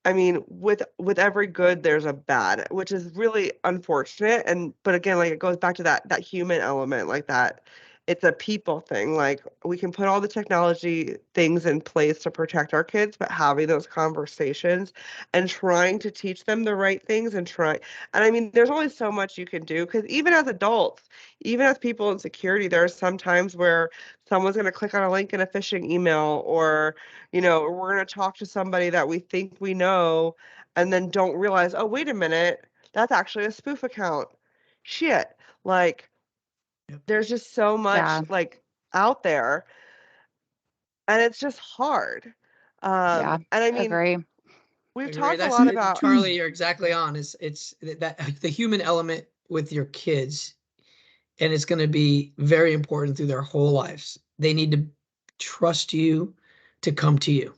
I mean, with every good, there's a bad, which is really unfortunate. And but again, like it goes back to that human element, like that it's a people thing. Like we can put all the technology things in place to protect our kids, but having those conversations and trying to teach them the right things and I mean, there's only so much you can do because even as adults, even as people in security, there are some times where someone's going to click on a link in a phishing email or we're going to talk to somebody that we think we know and then don't realize, oh, wait a minute, that's actually a spoof account. Shit. Like, Yep. there's just so much like out there and it's just hard. Yeah, And I I mean, agree. we've Agree. talked a That's lot about, Charlie, you're exactly on. It's that the human element with your kids, and it's going to be very important through their whole lives. They need to trust you to come to you.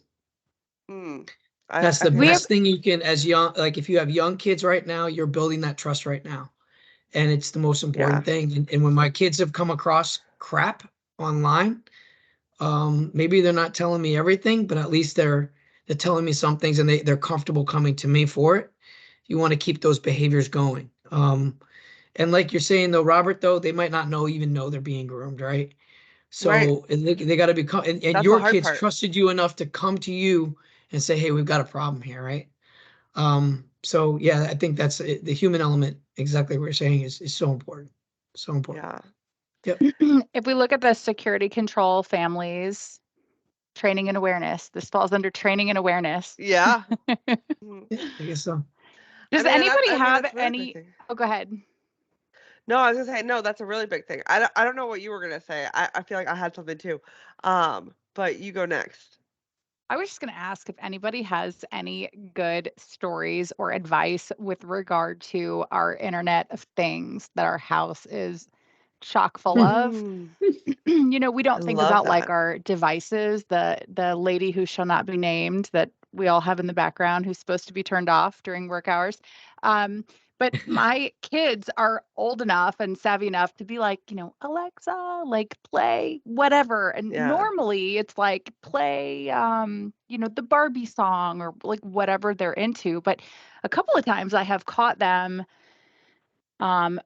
That's the I feel We have, best thing you can, as young, like if you have young kids right now, you're building that trust right now. And it's the most yeah, important thing. And when my kids have come across crap online, maybe they're not telling me everything, but at least they're telling me some things, and they're comfortable coming to me for it. You want to keep those behaviors going. And like you're saying though, Robert, though, they might not even know they're being groomed, right? right. So they got to become, and That's the your hard kids part. trusted you enough to come to you and say, hey, we've got a problem here, right? So yeah, I think that's the human element, exactly what you're saying is so important. So important. Yeah. Yep. if we look at the security control families, training and awareness, this falls under training and awareness. Yeah. Mhm. Yeah, I guess so. Does and anybody I mean, have that's a really big any? thing. Oh, go ahead. No, I was gonna say, no, that's a really big thing. I don't know what you were gonna say. I feel like I had something too. But you go next. I was just going to ask if anybody has any good stories or advice with regard to our Internet of Things that our house is chock full of. Mm, We I don't think love about like that. our devices, the lady who shall not be named that we all have in the background who's supposed to be turned off during work hours. But my kids are old enough and savvy enough to be like, Alexa, like play whatever. And Yeah. normally it's like play, the Barbie song or like whatever they're into. But a couple of times I have caught them um,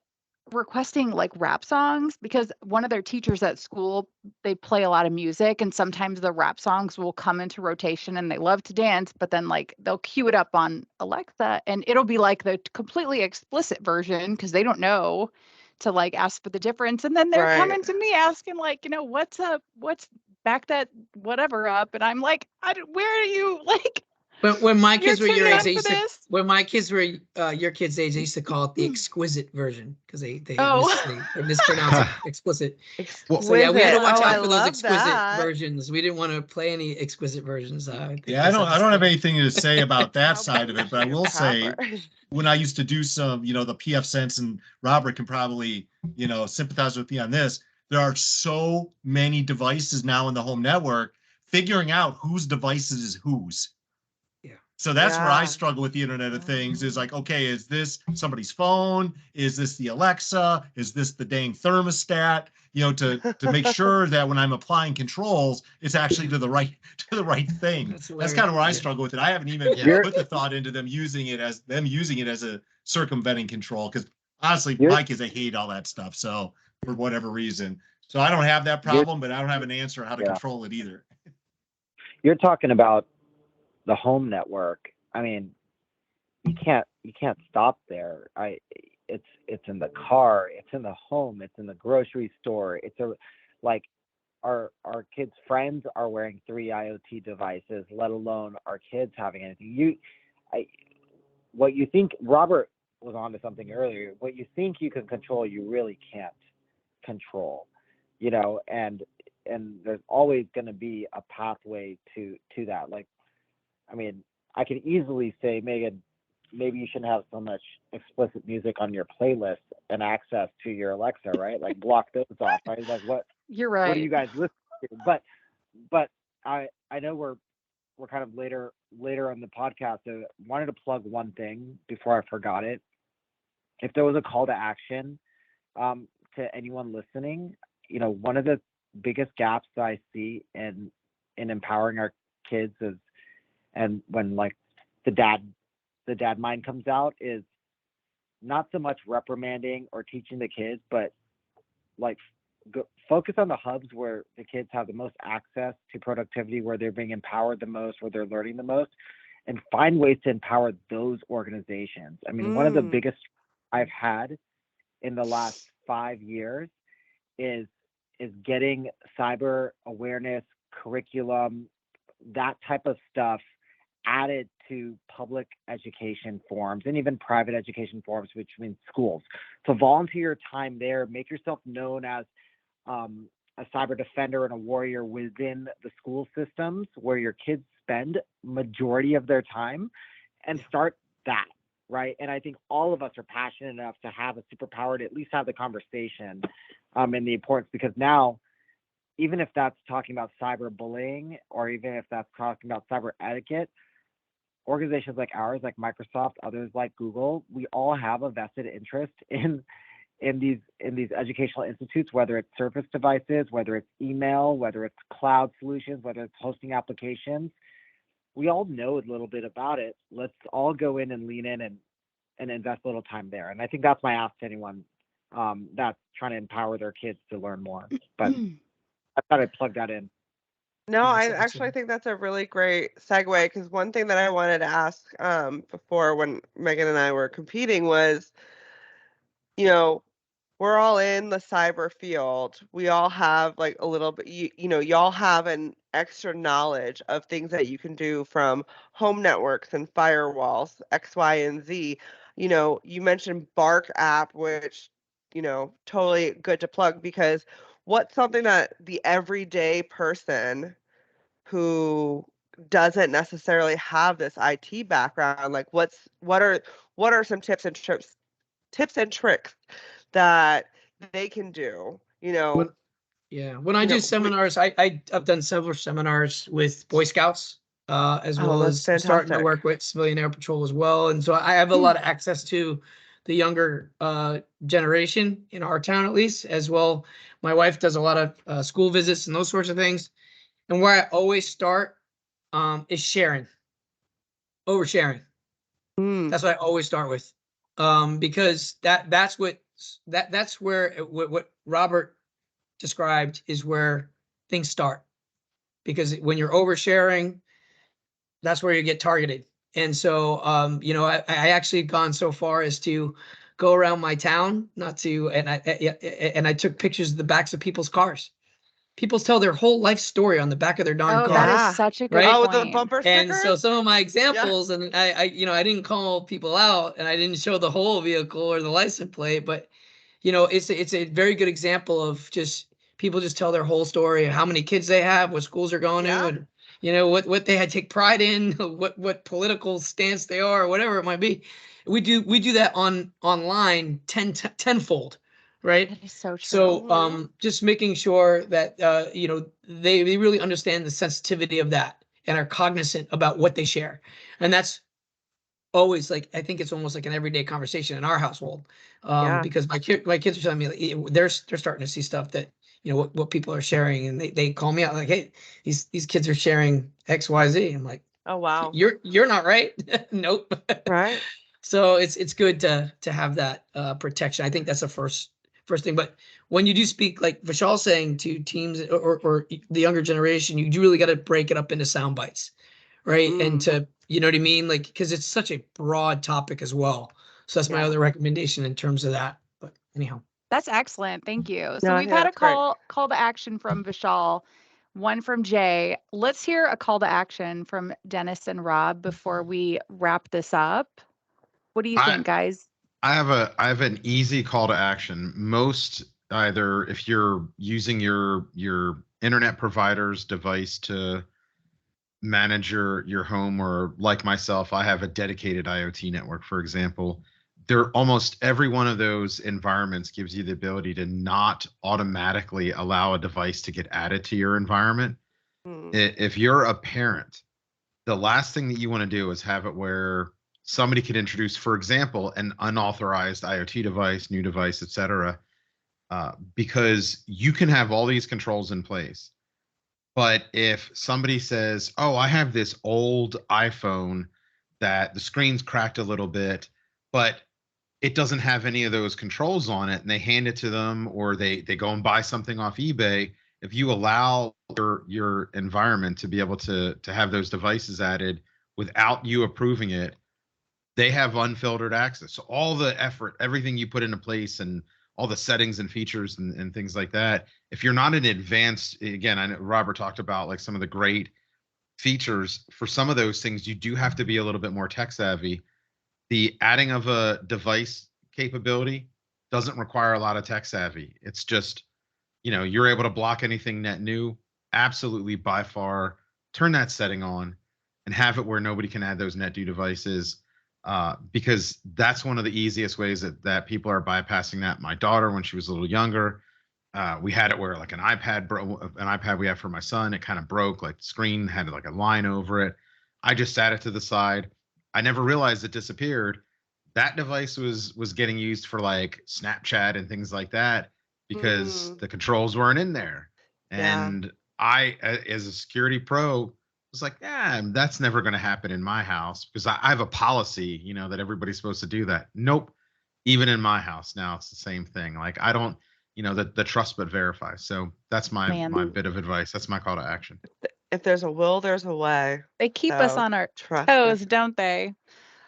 requesting like rap songs because one of their teachers at school, they play a lot of music and sometimes the rap songs will come into rotation and they love to dance, but then like they'll cue it up on Alexa and it'll be like the completely explicit version because they don't know to like ask for the difference. And then they're Right. coming to me asking like, what's up, what's back that whatever up. And I'm like, where are you like, But when my You're kids were too your age, young they for used to, this. when my kids were your kids' age, they used to call it the exquisite version because they Oh. they mispronounce it explicit. Exquisite. So yeah, we had to watch Oh, out I for those love exquisite that. versions. We didn't want to play any exquisite versions. I think Yeah, I don't have anything to say about that How side of it, but I will say Pepper. when I used to do some, the Pfsense, and Robert can probably, sympathize with me on this. There are so many devices now in the home network, figuring out whose devices is whose. Yeah. So that's where I Yeah. struggle with the Internet of Things is like, okay, is this somebody's phone? Is this the Alexa? Is this the dang thermostat? To make sure that when I'm applying controls, it's actually to the right thing. That's kind of where I struggle with it. I haven't even put the thought into them using it as a circumventing control, because honestly, my kids, they hate all that stuff. So for whatever reason. So I don't have that problem, but I don't have an answer how to control it either. You're talking about the home network. I mean, you can't stop there. It's in the car, it's in the home, it's in the grocery store. Like our kids' friends are wearing 3 IoT devices, let alone our kids having anything. What you think, Robert was onto something earlier. What you think you can control, you really can't control. And there's always going to be a pathway to that. Like, I mean, I could easily say, Megan, maybe you shouldn't have so much explicit music on your playlist and access to your Alexa, right? Like, block those off, right? Like, what? You're right. What are you guys listening to? But I know we're kind of later on the podcast. So I wanted to plug one thing before I forgot it. If there was a call to action to anyone listening, one of the biggest gaps that I see in empowering our kids is, and when like the dad mind comes out, is not so much reprimanding or teaching the kids, but like focus on the hubs where the kids have the most access to productivity, where they're being empowered the most, where they're learning the most, and find ways to empower those organizations. I mean, one of the biggest I've had in the last 5 years is getting cyber awareness curriculum, that type of stuff, added to public education forums and even private education forums, which means schools. So volunteer your time there, make yourself known as a cyber defender and a warrior within the school systems where your kids spend majority of their time, and start that, right? And I think all of us are passionate enough to have a superpower to at least have the conversation and the importance, because now, even if that's talking about cyberbullying, or even if that's talking about cyber etiquette, organizations like ours, like Microsoft, others like Google, we all have a vested interest in these educational institutes, whether it's Surface devices, whether it's email, whether it's cloud solutions, whether it's hosting applications. We all know a little bit about it. Let's all go in and lean in and invest a little time there. And I think that's my ask to anyone that's trying to empower their kids to learn more. But I thought I'd plug that in. No, I actually think that's a really great segue, because one thing that I wanted to ask before, when Megan and I were competing, was, we're all in the cyber field. We all have like a little bit, y'all have an extra knowledge of things that you can do from home networks and firewalls, X, Y, and Z. You mentioned Bark app, which, totally good to plug, because what's something that the everyday person who doesn't necessarily have this IT background, like what are some tips and tricks that they can do, When I do seminars, I've done several seminars with Boy Scouts, as well as starting to work with Civilian Air Patrol as well. And so I have a lot of access to the younger generation in our town, at least, as well. My wife does a lot of school visits and those sorts of things. And where I always start is sharing, oversharing. That's what I always start with, because that's where what Robert described is where things start, because when you're oversharing, that's where you get targeted. And so I actually gone so far as to go around my town, and I took pictures of the backs of people's cars, people tell their whole life story on the back of their darn Oh, car. that Yeah. is such a good Right? Oh, point. the bumper And stickers? so some of my examples, and I didn't call people out, and I didn't show the whole vehicle or the license plate, but it's a very good example of just people just tell their whole story of how many kids they have, what schools they're going Yeah. to, and what they had take pride in, what political stance they are, or whatever it might be. We do that online tenfold, right? That is so true. So just making sure that they really understand the sensitivity of that and are cognizant about what they share. And that's always like, I think it's almost like an everyday conversation in our household. Yeah. Because my kids are telling me like, they're starting to see stuff that what people are sharing, and they call me out like, hey, these kids are sharing XYZ. I'm like, Oh, wow. you're not right. Nope. Right. So it's good to have that protection. I think that's the first thing. But when you do speak, like Vishal's saying, to teams or the younger generation, you do really got to break it up into sound bites, right? And to, you know what I mean? Like, because it's such a broad topic as well. So that's my Yeah. other recommendation in terms of that. But anyhow. That's excellent. Thank you. So No, I we've think had a that's great. call to action from Vishal, one from Jay. Let's hear a call to action from Dennis and Rob before we wrap this up. What do you think, guys? I have an easy call to action. Most, either if you're using your internet provider's device to manage your home, or like myself, I have a dedicated IoT network, for example. Almost every one of those environments gives you the ability to not automatically allow a device to get added to your environment. If you're a parent, the last thing that you want to do is have it where somebody could introduce, for example, an unauthorized IoT device, new device, etc. Because you can have all these controls in place. But if somebody says, oh, I have this old iPhone that the screen's cracked a little bit, but it doesn't have any of those controls on it, and they hand it to them, or they go and buy something off eBay, if you allow your environment to be able to have those devices added without you approving it, they have unfiltered access. So all the effort, everything you put into place, and all the settings and features and things like that, if you're not an advanced, again, I know Robert talked about like some of the great features. For some of those things, you do have to be a little bit more tech savvy. The adding of a device capability doesn't require a lot of tech savvy. It's just, you're able to block anything net new. Absolutely, by far, turn that setting on and have it where nobody can add those net new devices, because that's one of the easiest ways that people are bypassing that. My daughter, when she was a little younger, we had it where like an iPad we have for my son, it kind of broke, like the screen had like a line over it. I just sat it to the side. I never realized it disappeared. That device was getting used for like Snapchat and things like that because the controls weren't in there. And I, as a security pro, was like, yeah, that's never going to happen in my house, because I have a policy, that everybody's supposed to do that. Nope. Even in my house now, it's the same thing. Like, I don't, the trust but verify. So that's my bit of advice. That's my call to action. If there's a will, there's a way. They keep us on our toes, don't they?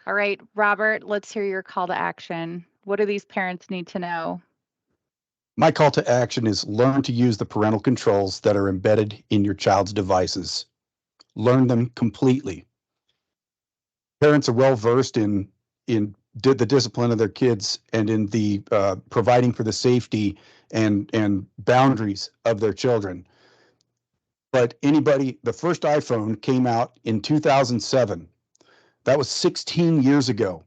All right, Robert, let's hear your call to action. What do these parents need to know? My call to action is learn to use the parental controls that are embedded in your child's devices. Learn them completely. Parents are well versed in the discipline of their kids and in the providing for the safety and boundaries of their children. But the first iPhone came out in 2007. That was 16 years ago.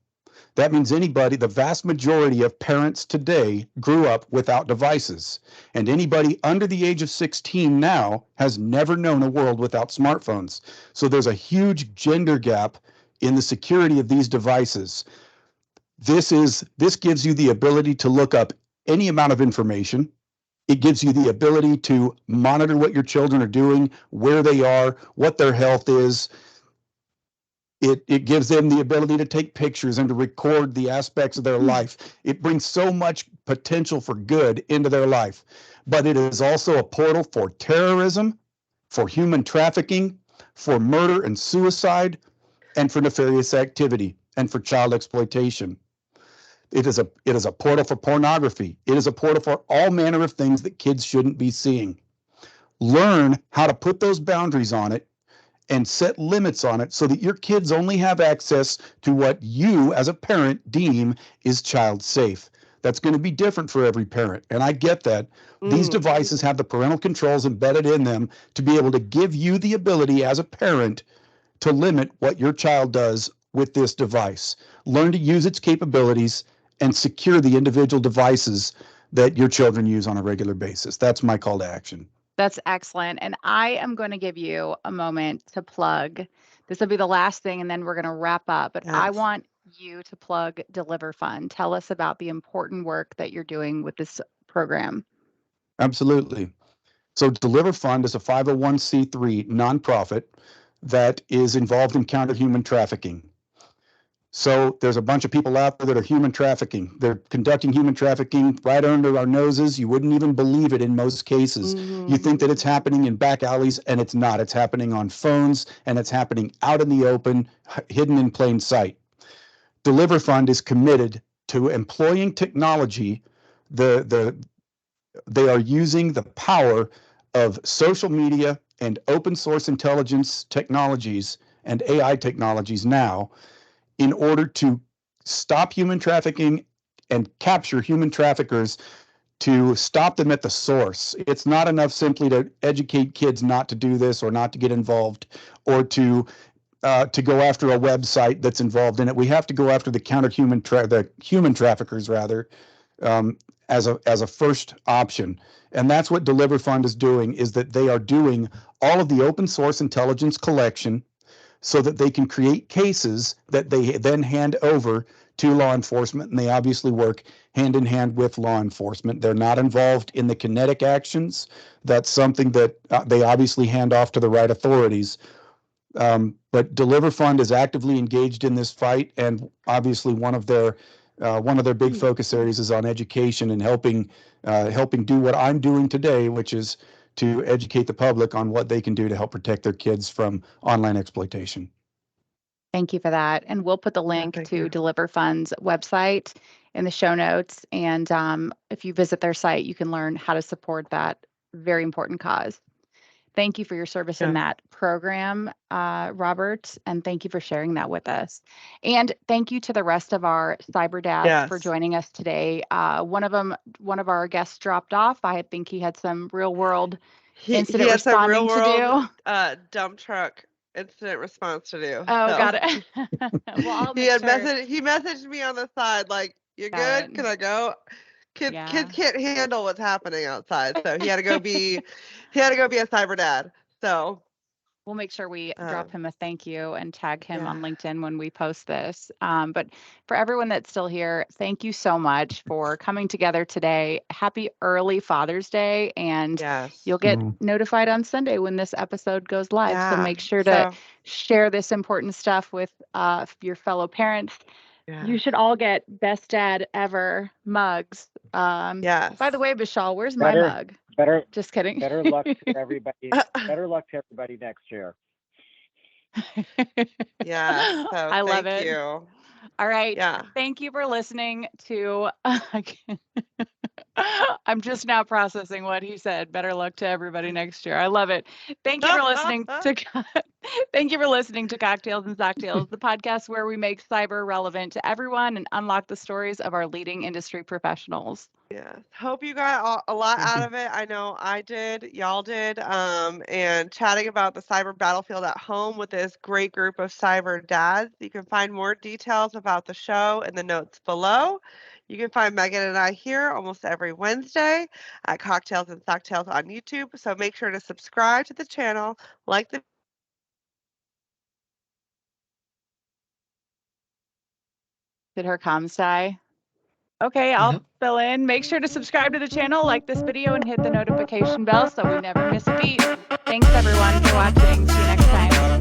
That means the vast majority of parents today grew up without devices. And anybody under the age of 16 now has never known a world without smartphones. So there's a huge gender gap in the security of these devices. This gives you the ability to look up any amount of information. It gives you the ability to monitor what your children are doing, where they are, what their health is. It gives them the ability to take pictures and to record the aspects of their life. It brings so much potential for good into their life. But it is also a portal for terrorism, for human trafficking, for murder and suicide, and for nefarious activity, and for child exploitation. It is a portal for pornography. It is a portal for all manner of things that kids shouldn't be seeing. Learn how to put those boundaries on it and set limits on it so that your kids only have access to what you as a parent deem is child safe. That's going to be different for every parent. And I get that. These devices have the parental controls embedded in them to be able to give you the ability as a parent to limit what your child does with this device. Learn to use its capabilities and secure the individual devices that your children use on a regular basis. That's my call to action. That's excellent. And I am going to give you a moment to plug. This will be the last thing, and then we're going to wrap up. But I want you to plug Deliver Fund. Tell us about the important work that you're doing with this program. Absolutely. So Deliver Fund is a 501c3 nonprofit that is involved in counter human trafficking. So there's a bunch of people out there that are human trafficking. They're conducting human trafficking right under our noses. You wouldn't even believe it in most cases. You think that it's happening in back alleys, and it's not. It's happening on phones, and it's happening out in the open, hidden in plain sight. Deliver Fund is committed to employing technology. They are using the power of social media and open source intelligence technologies and AI technologies now in order to stop human trafficking and capture human traffickers, to stop them at the source. It's not enough simply to educate kids not to do this or not to get involved, or to go after a website that's involved in it. We have to go after the human traffickers rather, as a first option. And that's what Deliver Fund is doing, is that they are doing all of the open source intelligence collection so that they can create cases that they then hand over to law enforcement. And they obviously work hand in hand with law enforcement. They're not involved in the kinetic actions. That's something that they obviously hand off to the right authorities. But Deliver Fund is actively engaged in this fight, and obviously one of their big focus areas is on education and helping do what I'm doing today, which is to educate the public on what they can do to help protect their kids from online exploitation. Thank you for that. And we'll put the link to Deliver Fund's website in the show notes. And if you visit their site, you can learn how to support that very important cause. Thank you for your service in that program, Robert, and thank you for sharing that with us. And thank you to the rest of our cyber dads for joining us today. One of our guests dropped off. I think he had some real world incident responding to do. Dump truck incident response to do. Oh, got it. Well, he messaged me on the side like, "You good? Can I go?" Kids can't handle what's happening outside, so he had to go be a cyber dad. So we'll make sure we drop him a thank you and tag him on LinkedIn when we post this. But for everyone that's still here, thank you so much for coming together today. Happy early Father's Day, and you'll get notified on Sunday when this episode goes live. So make sure to share this important stuff with your fellow parents. You should all get Best Dad Ever mugs. By the way, Vishal, where's my mug? Just kidding. Better luck to everybody. Better luck to everybody next year. I love it. Thank you. All right. Thank you for listening to. I'm just now processing what he said. Better luck to everybody next year. I love it. Thank you for listening to. Thank you for listening to Cocktails and Socktails, the podcast where we make cyber relevant to everyone and unlock the stories of our leading industry professionals. Yes. Hope you got a lot out of it. I know I did. Y'all did. And chatting about the cyber battlefield at home with this great group of cyber dads. You can find more details about the show in the notes below. You can find Megan and I here almost every Wednesday at Cocktails and Socktails on YouTube. So make sure to subscribe to the channel, like the Did her comms die? Okay, I'll fill in. Make sure to subscribe to the channel, like this video, and hit the notification bell so we never miss a beat. Thanks, everyone, for watching. See you next time.